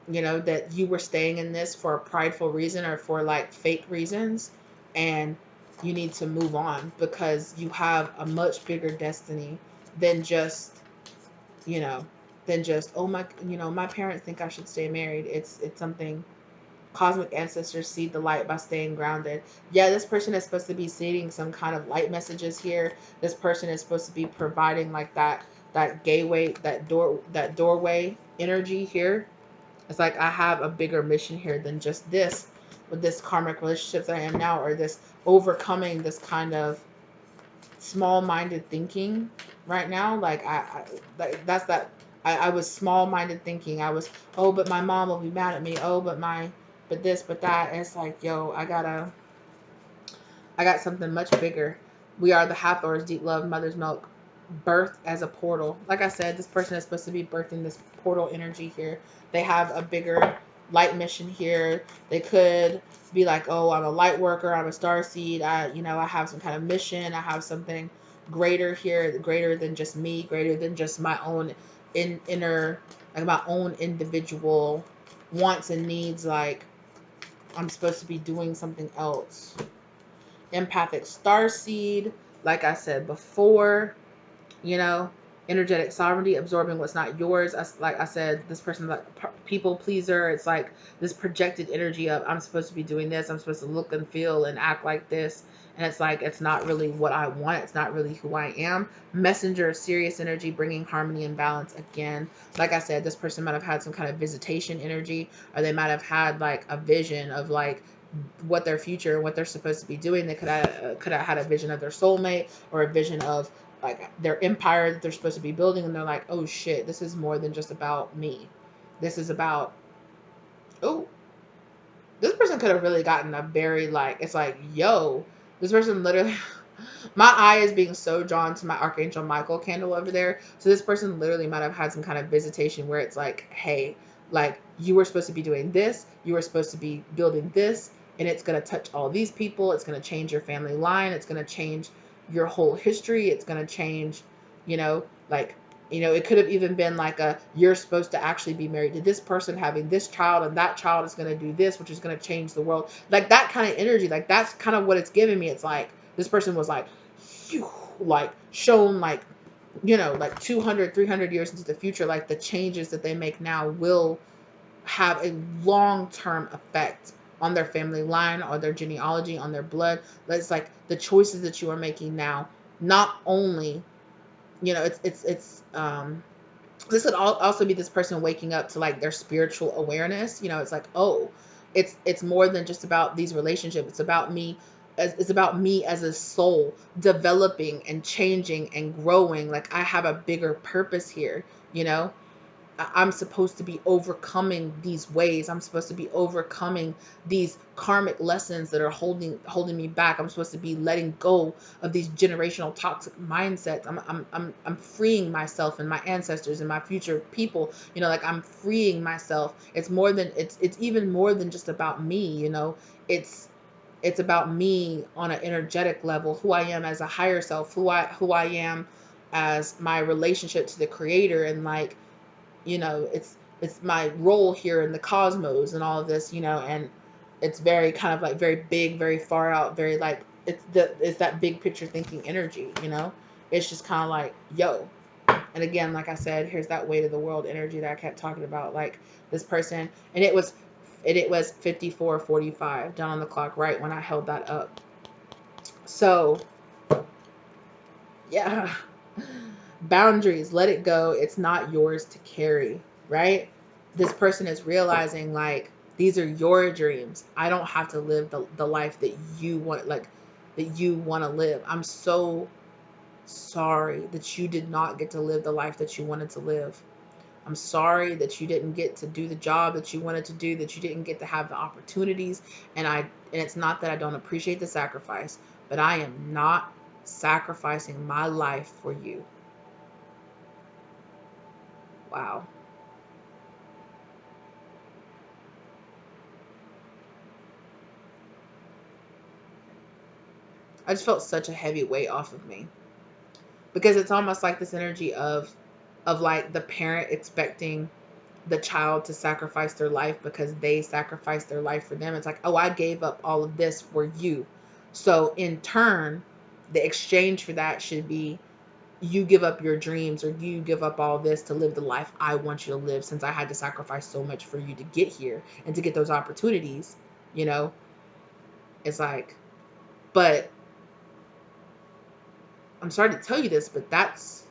that you were staying in this for a prideful reason or for like fake reasons, and you need to move on because you have a much bigger destiny than just, you know, oh my, my parents think I should stay married. It's something. Cosmic ancestors see the light by staying grounded. Yeah, this person is supposed to be seeding some kind of light messages here. This person is supposed to be providing like that gateway, that doorway energy here. It's like I have a bigger mission here than just this, with this karmic relationships I am now, or this overcoming this kind of small-minded thinking right now. Like that's that. I was small-minded thinking. I was, oh, but my mom will be mad at me. Oh, but this, but that. And it's like, yo, I got something much bigger. We are the Hathors, deep love, mother's milk, birth as a portal. Like I said, this person is supposed to be birthing this portal energy here. They have a bigger light mission here. They could be like, oh, I'm a light worker, I'm a star seed. I have some kind of mission. I have something greater here, greater than just me, greater than just my own inner, like my own individual wants and needs. Like I'm supposed to be doing something else. Empathic starseed, like I said before, you know, energetic sovereignty, absorbing what's not yours. Like I said, this person's like people pleaser. It's like this projected energy of, I'm supposed to be doing this. I'm supposed to look and feel and act like this. And it's like, it's not really what I want. It's not really who I am. Messenger of serious energy, bringing harmony and balance again. Like I said, this person might have had some kind of visitation energy, or they might have had like a vision of like what their future and what they're supposed to be doing. They could have had a vision of their soulmate, or a vision of like their empire that they're supposed to be building, and they're like, oh shit, this is more than just about me. This is about, oh, this person could have really gotten a very like, it's like, yo, this person literally my eye is being so drawn to my Archangel Michael candle over there. So this person literally might have had some kind of visitation where it's like, hey, like you were supposed to be doing this, you were supposed to be building this, and it's going to touch all these people. It's going to change your family line. It's going to change your whole history. It's going to change, like, it could have even been like you're supposed to actually be married to this person, having this child, and that child is going to do this, which is going to change the world. Like that kind of energy, like that's kind of what it's giving me. It's like, this person was like, phew, like shown like, like 200, 300 years into the future, like the changes that they make now will have a long-term effect on their family line, or their genealogy, on their blood. It's like the choices that you are making now, not only, this could also be this person waking up to like their spiritual awareness. It's like, oh, it's more than just about these relationships. It's about me as a soul developing and changing and growing. Like I have a bigger purpose here. I'm supposed to be overcoming these ways. I'm supposed to be overcoming these karmic lessons that are holding me back. I'm supposed to be letting go of these generational toxic mindsets. I'm freeing myself and my ancestors and my future people. Like I'm freeing myself. It's even more than just about me. It's about me on an energetic level, who I am as a higher self, who I am as my relationship to the creator, and like, it's my role here in the cosmos and all of this, and it's very kind of like very big, very far out, very like, it's that big picture thinking energy. It's just kind of like, yo. And again, like I said, here's that weight of the world energy that I kept talking about. Like this person, and it was And it was 54:45 down on the clock right when I held that up. So, yeah. Boundaries, let it go. It's not yours to carry, right? This person is realizing like these are your dreams. I don't have to live the life that you want, like that you want to live. I'm so sorry that you did not get to live the life that you wanted to live. I'm sorry that you didn't get to do the job that you wanted to do, that you didn't get to have the opportunities. And it's not that I don't appreciate the sacrifice, but I am not sacrificing my life for you. Wow. I just felt such a heavy weight off of me, because it's almost like this energy of like the parent expecting the child to sacrifice their life because they sacrificed their life for them. It's like, oh, I gave up all of this for you. So in turn, the exchange for that should be you give up your dreams, or you give up all this to live the life I want you to live, since I had to sacrifice so much for you to get here and to get those opportunities, you know? It's like, but I'm sorry to tell you this, but that's,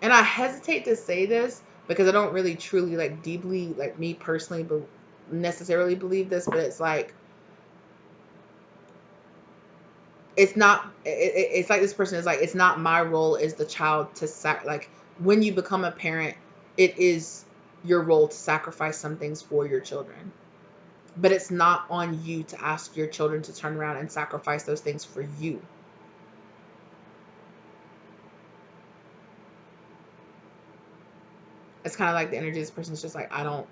and I hesitate to say this because I don't really truly like deeply, like me personally, but necessarily believe this, but it's like, it's not, it's like this person is like, it's not my role as the child to like when you become a parent, it is your role to sacrifice some things for your children, but it's not on you to ask your children to turn around and sacrifice those things for you. It's kind of like the energy of this person is just like, I don't.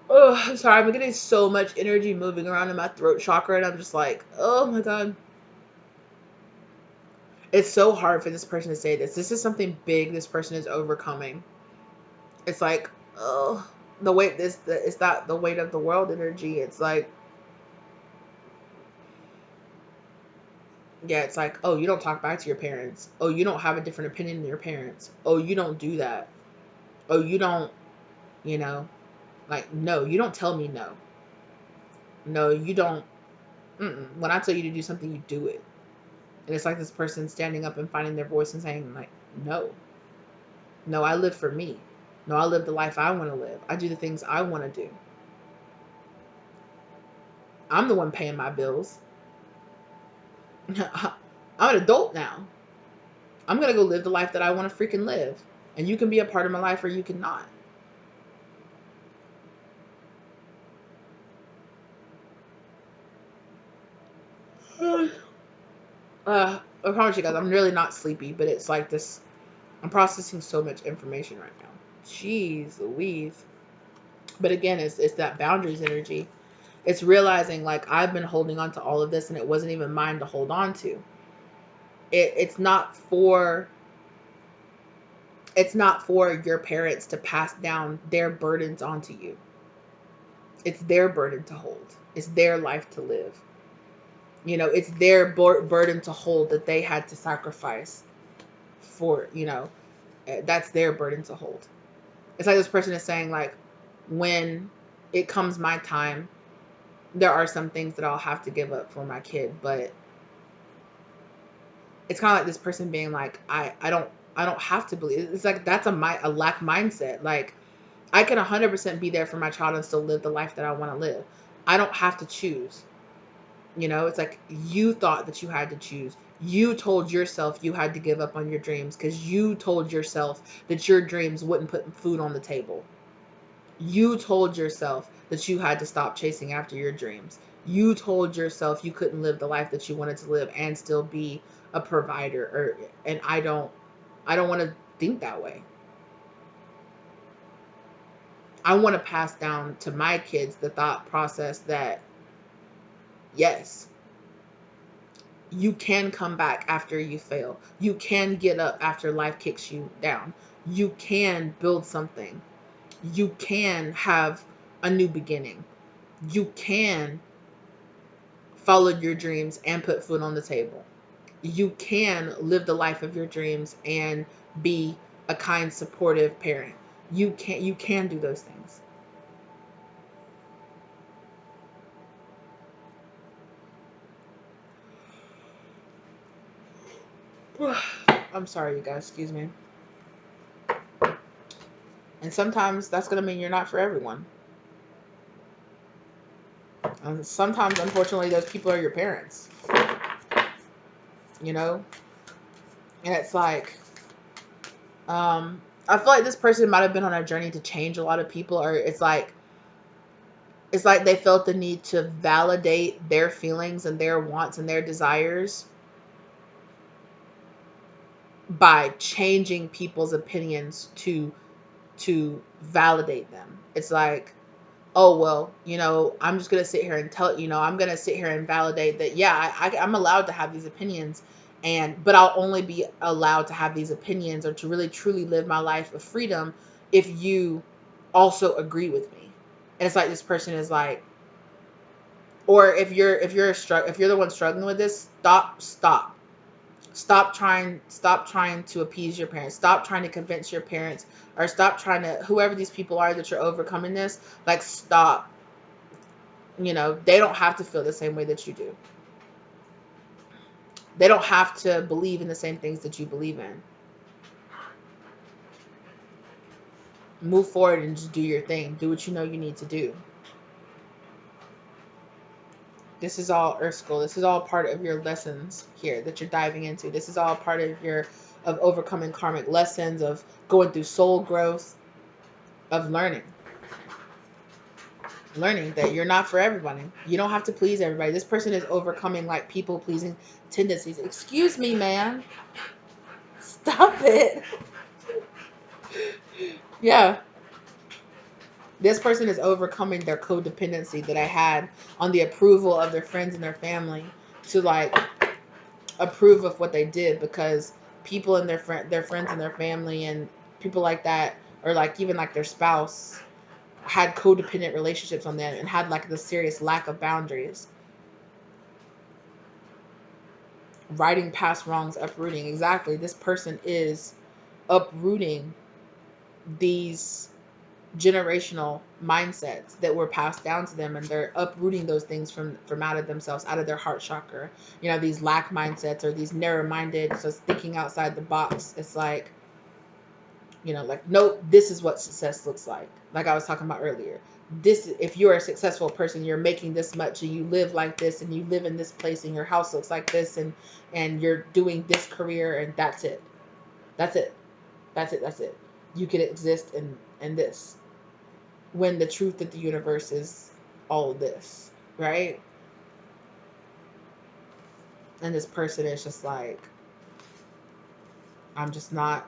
Oh, I'm sorry. I'm getting so much energy moving around in my throat chakra, and I'm just like, oh my god. It's so hard for this person to say this. This is something big this person is overcoming. It's like, oh, the weight. It's not the weight of the world energy. It's like, yeah, it's like, oh, you don't talk back to your parents. Oh, you don't have a different opinion than your parents. Oh, you don't do that. Oh, you don't, you know, like, no, you don't tell me no. No, you don't. When I tell you to do something, you do it. And it's like this person standing up and finding their voice and saying, like, no, no, I live for me. No, I live the life I want to live. I do the things I want to do. I'm the one paying my bills. I'm an adult now. I'm going to go live the life that I want to freaking live. And you can be a part of my life or you cannot. I promise you guys, I'm really not sleepy, but it's like this. I'm processing so much information right now. Jeez Louise. But again, it's that boundaries energy. It's realizing like I've been holding on to all of this and it wasn't even mine to hold on to. It's not for, it's not for your parents to pass down their burdens onto you. It's their burden to hold. It's their life to live. You know, it's their burden to hold that they had to sacrifice for, you know, that's their burden to hold. It's like this person is saying like, when it comes my time, there are some things that I'll have to give up for my kid, but it's kind of like this person being like, I don't have to believe. It's like that's a lack mindset. Like I can 100% be there for my child and still live the life that I want to live. I don't have to choose. You know, it's like you thought that you had to choose. You told yourself you had to give up on your dreams because you told yourself that your dreams wouldn't put food on the table. You told yourself that you had to stop chasing after your dreams. You told yourself you couldn't live the life that you wanted to live and still be a provider, or and I don't want to think that way. I want to pass down to my kids the thought process that yes, you can come back after you fail. You can get up after life kicks you down. You can build something. You can have a new beginning. You can follow your dreams and put food on the table. You can live the life of your dreams and be a kind, supportive parent. You can do those things. I'm sorry, you guys. Excuse me. And sometimes that's going to mean you're not for everyone. And sometimes, unfortunately, those people are your parents. You know? And it's like, I feel like this person might have been on a journey to change a lot of people, or it's like they felt the need to validate their feelings and their wants and their desires by changing people's opinions to validate them. It's like, oh, well, I'm just going to sit here and I'm going to sit here and validate that, yeah, I'm allowed to have these opinions, but I'll only be allowed to have these opinions or to really truly live my life of freedom if you also agree with me. And it's like this person is like, or if you're the one struggling with this, stop trying to appease your parents. Stop trying to convince your parents, or stop trying to, whoever these people are that you're overcoming this, like, stop. They don't have to feel the same way that you do. They don't have to believe in the same things that you believe in. Move forward and just do your thing. Do what you know you need to do. This is all Earth School. This is all part of your lessons here that you're diving into. This is all part of overcoming karmic lessons, of going through soul growth, of learning that you're not for everybody. You don't have to please everybody. This person is overcoming like people pleasing tendencies. Excuse me, man. Stop it. Yeah. This person is overcoming their codependency that I had on the approval of their friends and their family to like approve of what they did, because people in their friends and their family and people like that, or like even like their spouse, had codependent relationships on them and had like the serious lack of boundaries. Righting past wrongs, uprooting. Exactly. This person is uprooting these generational mindsets that were passed down to them, and they're uprooting those things from out of themselves, out of their heart chakra. These lack mindsets, or these narrow-minded, just thinking outside the box. It's like, like, no, this is what success looks like I was talking about earlier. This, if you're a successful person, you're making this much and you live like this and you live in this place and your house looks like this, and you're doing this career, and that's it. That's it. You can exist in this, when the truth of the universe is all of this, right? And this person is just like, I'm just not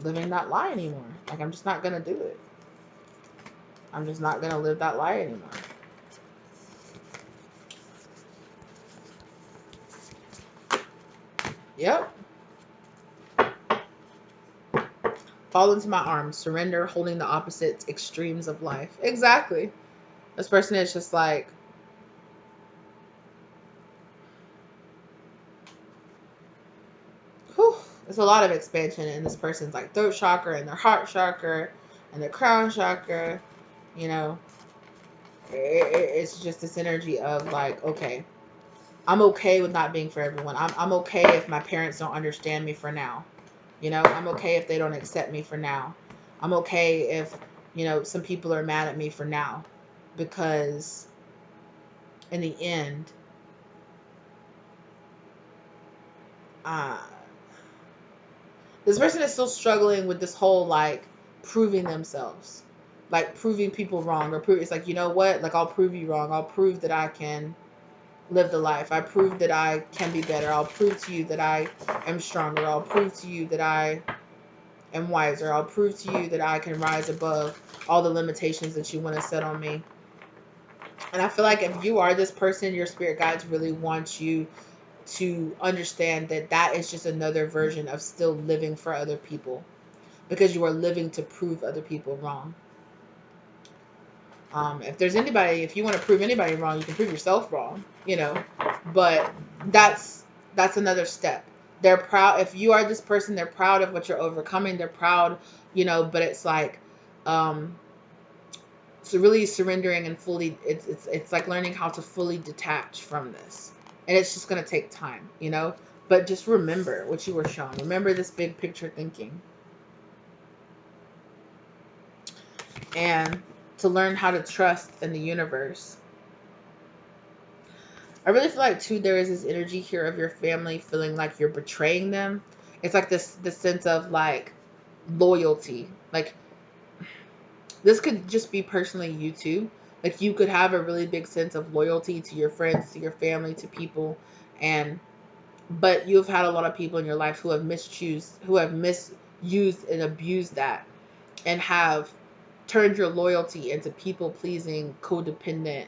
living that lie anymore. Like, I'm just not gonna do it. I'm just not gonna live that lie anymore. Yep. Fall into my arms, surrender, holding the opposite extremes of life. Exactly. This person is just like, whew, there's a lot of expansion in this person's like throat chakra and their heart chakra and their crown chakra. It's just this energy of like, okay, I'm okay with not being for everyone. I'm okay if my parents don't understand me for now. I'm okay if they don't accept me for now. I'm okay if, some people are mad at me for now. Because in the end, uh, this person is still struggling with this whole like proving themselves. Like proving people wrong, or it's like, you know what? Like, I'll prove you wrong. I'll prove that I can live the life. I prove that I can be better. I'll prove to you that I am stronger. I'll prove to you that I am wiser. I'll prove to you that I can rise above all the limitations that you want to set on me. And I feel like if you are this person, your spirit guides really want you to understand that that is just another version of still living for other people, because you are living to prove other people wrong. If you want to prove anybody wrong, you can prove yourself wrong, but that's another step. they're proud. If you are this person, they're proud of what you're overcoming. They're proud, but it's like, so really surrendering and fully, it's like learning how to fully detach from this. And it's just going to take time, but just remember what you were shown. Remember this big picture thinking. And to learn how to trust in the universe. I really feel like too, there is this energy here of your family feeling like you're betraying them. It's like this sense of like loyalty. Like, this could just be personally you too. Like, you could have a really big sense of loyalty to your friends, to your family, to people, but you've had a lot of people in your life who have misused and abused that, and have turned your loyalty into people pleasing, codependent,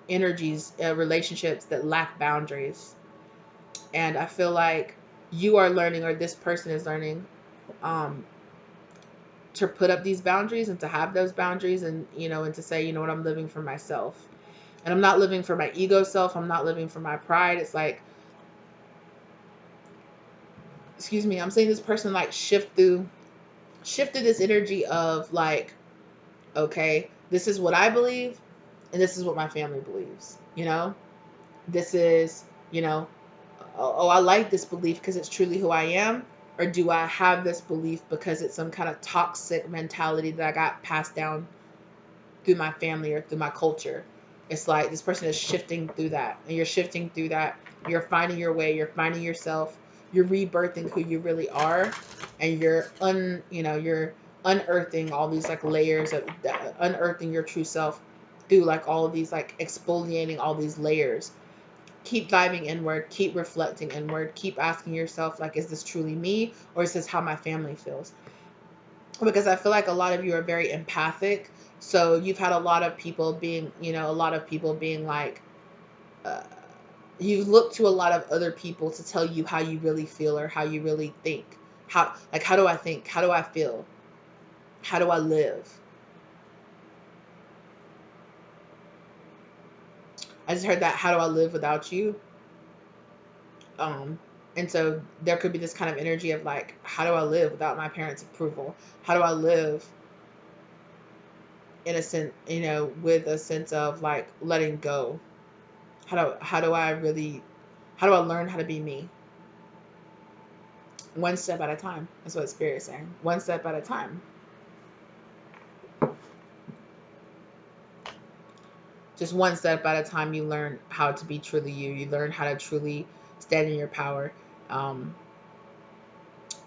energies, relationships that lack boundaries. And I feel like you are learning, or this person is learning, to put up these boundaries and to have those boundaries, and and to say, what, I'm living for myself, and I'm not living for my ego self. I'm not living for my pride. It's like, excuse me, I'm saying this person like shifted this energy of like, okay, this is what I believe, and this is what my family believes. This is, oh, I like this belief because it's truly who I am, or do I have this belief because it's some kind of toxic mentality that I got passed down through my family or through my culture? It's like this person is shifting through that, and you're shifting through that. You're finding your way. You're finding yourself. You're rebirthing who you really are, and you're unearthing all these like layers of unearthing your true self through like all of these, like exfoliating all these layers. Keep diving inward, keep reflecting inward, keep asking yourself, like, is this truly me, or is this how my family feels? Because I feel like a lot of you are very empathic. So you've had a lot of people being, like, uh, you look to a lot of other people to tell you how you really feel or how you really think. How do I think? How do I feel? How do I live? I just heard that, how do I live without you? Um, and so there could be this kind of energy of like, how do I live without my parents' approval? How do I live in a sense, with a sense of like letting go? How do I learn how to be me? One step at a time. That's what Spirit is saying. One step at a time. Just one step at a time, you learn how to be truly you. You learn how to truly stand in your power. Um,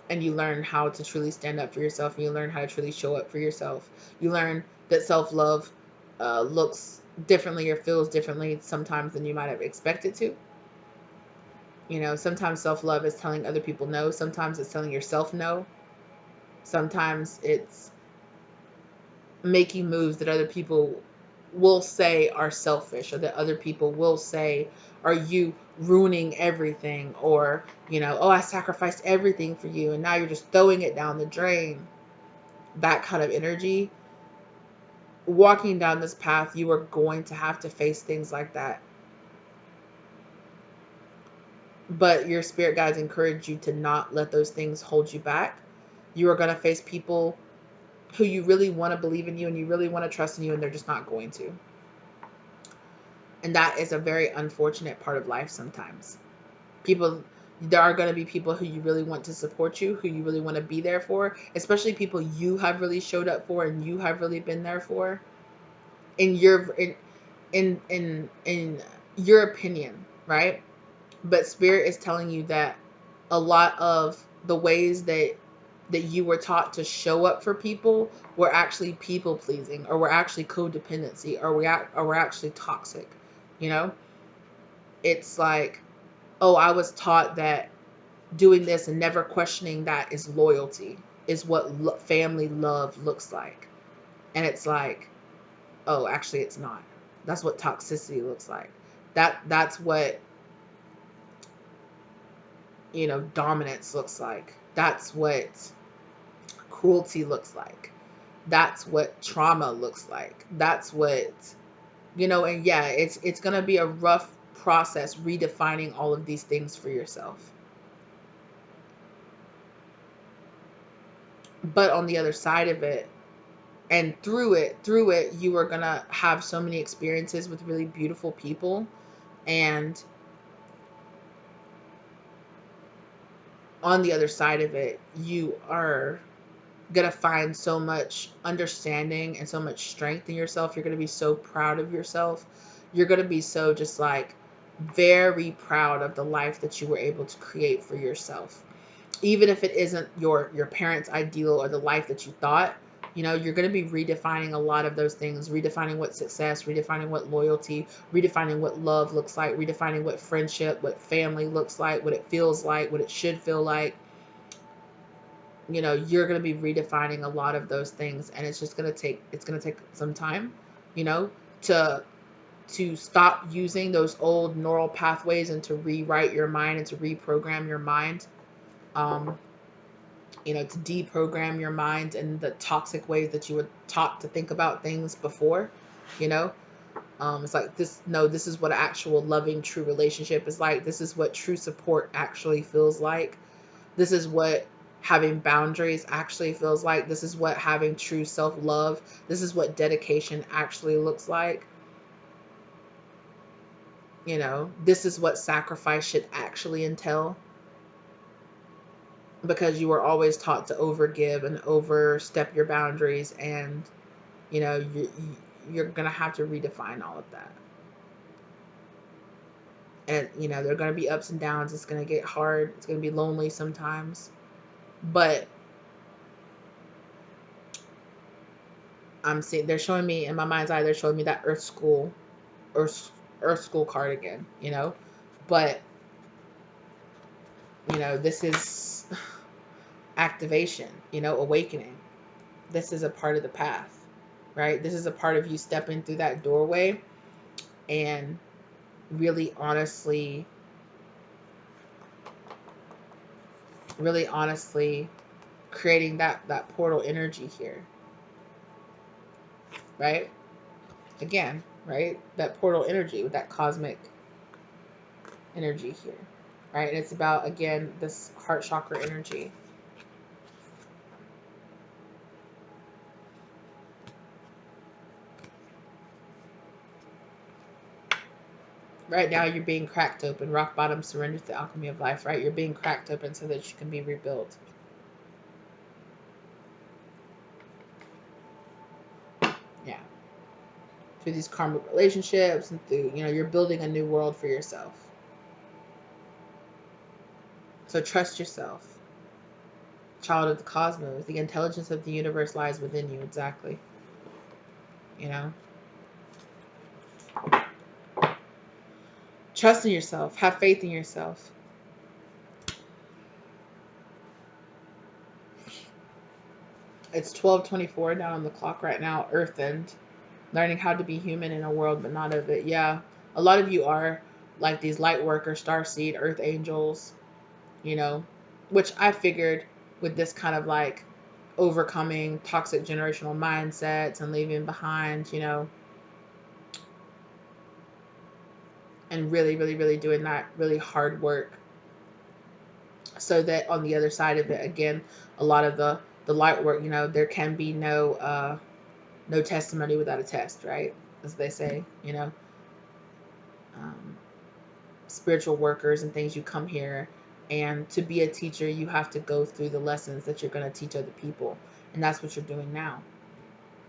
and you learn how to truly stand up for yourself, and you learn how to truly show up for yourself. You learn that self-love looks differently or feels differently sometimes than you might have expected to. Sometimes self-love is telling other people no. Sometimes it's telling yourself no. Sometimes it's making moves that other people will say are selfish, or that other people will say, are you ruining everything? Or, oh, I sacrificed everything for you, and now you're just throwing it down the drain. That kind of energy. Walking down this path, you are going to have to face things like that. But your spirit guides encourage you to not let those things hold you back. You are going to face people who you really want to believe in you, and you really want to trust in you, and they're just not going to. And that is a very unfortunate part of life sometimes. There are going to be people who you really want to support you, who you really want to be there for, especially people you have really showed up for and you have really been there for. In your opinion, right? But Spirit is telling you that a lot of the ways that you were taught to show up for people were actually people pleasing, or were actually codependency, or were actually toxic. It's like, oh, I was taught that doing this and never questioning that is loyalty, is what family love looks like. And it's like, oh, actually it's not. That's what toxicity looks like. That's what dominance looks like. That's what cruelty looks like. That's what trauma looks like. That's what, and yeah, it's going to be a rough process redefining all of these things for yourself. But on the other side of it, and through it, you are going to have so many experiences with really beautiful people. And on the other side of it, you are going to find so much understanding and so much strength in yourself. You're going to be so proud of yourself. You're going to be so just like very proud of the life that you were able to create for yourself. Even if it isn't your parents' ideal or the life that you thought, you know, you're going to be redefining a lot of those things, redefining what success, redefining what loyalty, redefining what love looks like, redefining what friendship, what family looks like, what it feels like, what it should feel like. You know, you're going to be redefining a lot of those things, and it's going to take some time, you know, to stop using those old neural pathways and to rewrite your mind and to reprogram your mind. You know, to deprogram your mind and the toxic ways that you were taught to think about things before, you know. It's like this, no, this is what actual loving, true relationship is like. This is what true support actually feels like. This is what having boundaries actually feels like. This is what having true self-love, this is what dedication actually looks like. You know, this is what sacrifice should actually entail. Because you were always taught to overgive and overstep your boundaries, and you know, you're gonna have to redefine all of that. And you know, there are gonna be ups and downs. It's gonna get hard. It's gonna be lonely sometimes, but I'm seeing, they're showing me in my mind's eye, they're showing me that earth school card again, you know. But you know, this is activation, you know, awakening. This is a part of the path, right? This is a part of you stepping through that doorway and really honestly creating that portal energy here, right? Again, right? That portal energy with that cosmic energy here, right? And it's about, again, this heart chakra energy. Right now, you're being cracked open. Rock bottom, surrender to the alchemy of life, right? You're being cracked open so that you can be rebuilt. Yeah. Through these karmic relationships and through, you know, you're building a new world for yourself. So trust yourself. Child of the cosmos. The intelligence of the universe lies within you. Exactly. You know? Trust in yourself. Have faith in yourself. It's 12:24 down on the clock right now. Earth End. Learning how to be human in a world but not of it. Yeah. A lot of you are like these light workers, starseed, earth angels, you know, which I figured with this kind of like overcoming toxic generational mindsets and leaving behind, you know, and really, really, really doing that really hard work. So that on the other side of it, again, a lot of the light work, you know, there can be no testimony without a test, right? As they say, you know, um, spiritual workers and things, you come here, and to be a teacher, you have to go through the lessons that you're going to teach other people, and that's what you're doing now.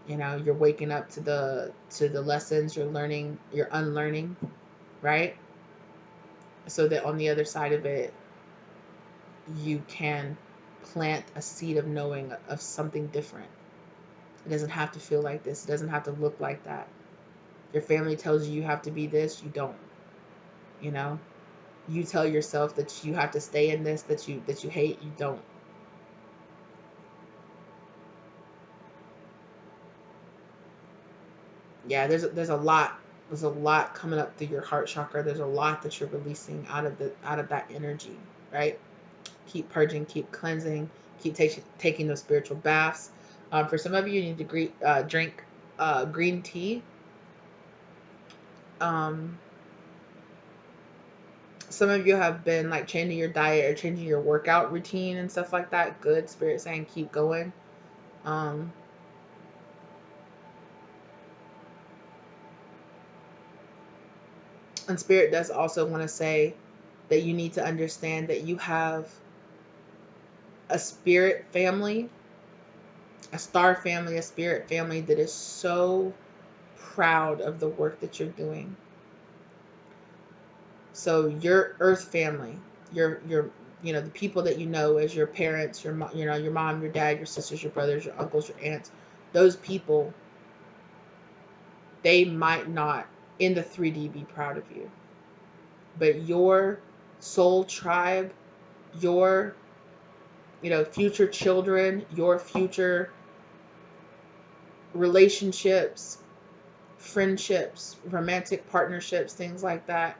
You know, you're waking up to the lessons, you're learning, you're unlearning, right? So that on the other side of it, you can plant a seed of knowing of something different. It doesn't have to feel like this. It doesn't have to look like that. Your family tells you you have to be this, you don't. You know, you tell yourself that you have to stay in this that you hate, you don't. Yeah, there's a lot coming up through your heart chakra. There's a lot that you're releasing out of that energy, right? Keep purging, keep cleansing, keep taking those spiritual baths. For some of you, you need to drink green tea. Um, Some of you have been like changing your diet or changing your workout routine and stuff like that. Good. Spirit saying keep going. And Spirit does also want to say that you need to understand that you have a spirit family, a star family, a spirit family that is so proud of the work that you're doing. So your earth family, your the people that you know as your parents, your mom, your dad, your sisters, your brothers, your uncles, your aunts, those people, they might not in the 3D be proud of you. But your soul tribe, your future children, your future relationships, friendships, romantic partnerships, things like that,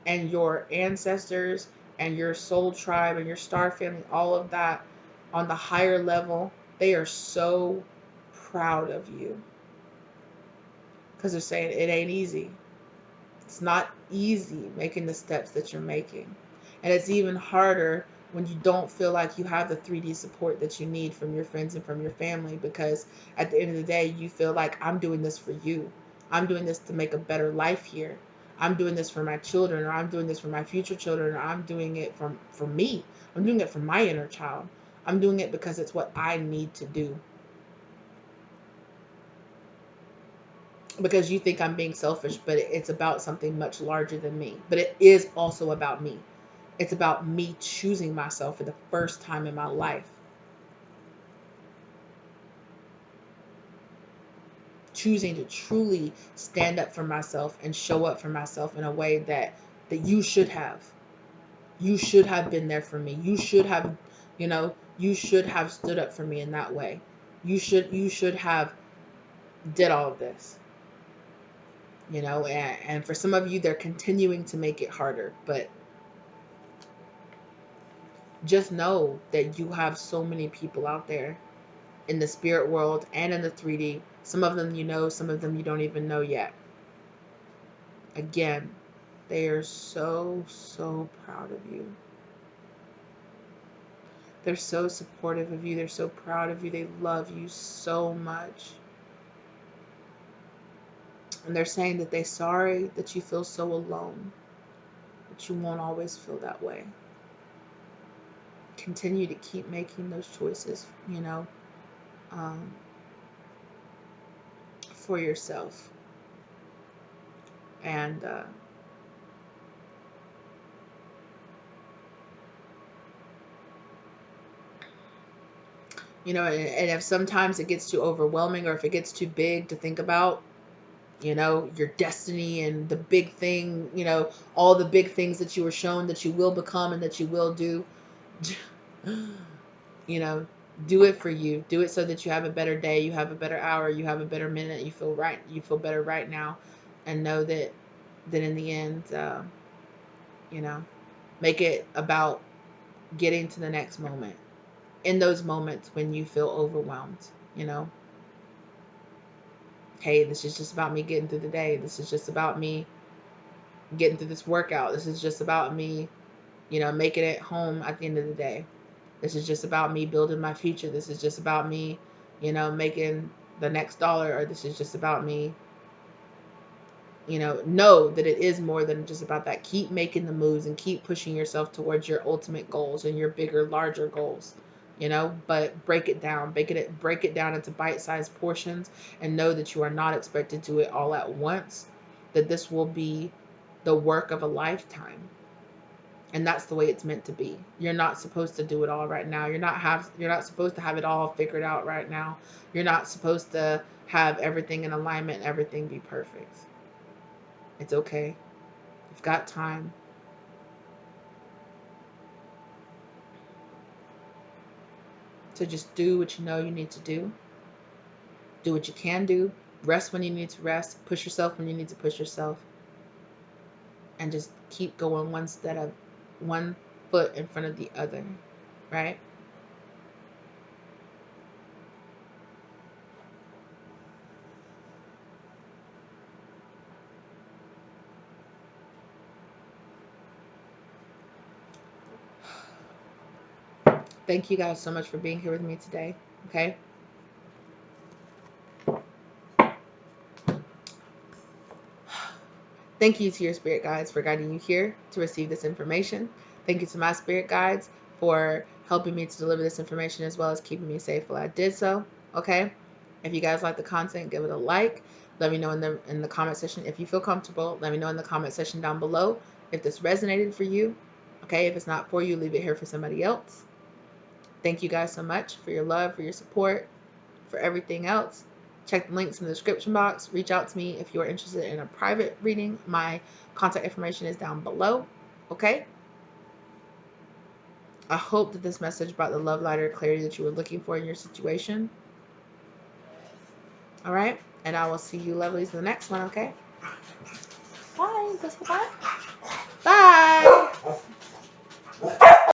and your ancestors and your soul tribe and your star family, all of that on the higher level, they are so proud of you. Because they're saying it ain't easy. It's not easy making the steps that you're making. And it's even harder when you don't feel like you have the 3D support that you need from your friends and from your family, because at the end of the day, you feel like I'm doing this for you. I'm doing this to make a better life here. I'm doing this for my children, or I'm doing this for my future children, or I'm doing it for me. I'm doing it for my inner child. I'm doing it because it's what I need to do. Because you think I'm being selfish, but it's about something much larger than me. But it is also about me. It's about me choosing myself for the first time in my life. Choosing to truly stand up for myself and show up for myself in a way that you should have. You should have been there for me. You should have, you should have stood up for me in that way. You should have did all of this. And for some of you, they're continuing to make it harder, but just know that you have so many people out there in the spirit world and in the 3D. Some of them you know, some of them you don't even know yet. Again, they are so, so proud of you. They're so supportive of you. They're so proud of you. They love you so much. And they're saying that they're sorry that you feel so alone, but you won't always feel that way. Continue to keep making those choices, for yourself. And and if sometimes it gets too overwhelming, or if it gets too big to think about, your destiny and the big thing, all the big things that you were shown that you will become and that you will do, do it for you. Do it so that you have a better day, you have a better hour, you have a better minute, you feel right, you feel better right now, and know that in the end, make it about getting to the next moment. In those moments when you feel overwhelmed, hey, this is just about me getting through the day. This is just about me getting through this workout. This is just about me, making it home at the end of the day. This is just about me building my future. This is just about me, making the next dollar, or this is just about me, know that it is more than just about that. Keep making the moves and keep pushing yourself towards your ultimate goals and your bigger, larger goals, but break it down, break it down into bite-sized portions, and know that you are not expected to do it all at once, that this will be the work of a lifetime. And that's the way it's meant to be. You're not supposed to do it all right now. You're not supposed to have it all figured out right now. You're not supposed to have everything in alignment, everything be perfect. It's okay. You've got time. So just do what you know you need to do. Do what you can do. Rest when you need to rest. Push yourself when you need to push yourself. And just keep going one foot in front of the other. Right? Thank you guys so much for being here with me today. Okay. Thank you to your spirit guides for guiding you here to receive this information. Thank you to my spirit guides for helping me to deliver this information as well as keeping me safe while I did so. Okay. If you guys like the content, give it a like. Let me know in the comment section if you feel comfortable. Let me know in the comment section down below if this resonated for you. Okay. If it's not for you, leave it here for somebody else. Thank you guys so much for your love, for your support, for everything else. Check the links in the description box. Reach out to me if you're interested in a private reading. My contact information is down below. Okay? I hope that this message brought the love, light, or clarity that you were looking for in your situation. All right? And I will see you lovelies in the next one, okay? Bye. Bye.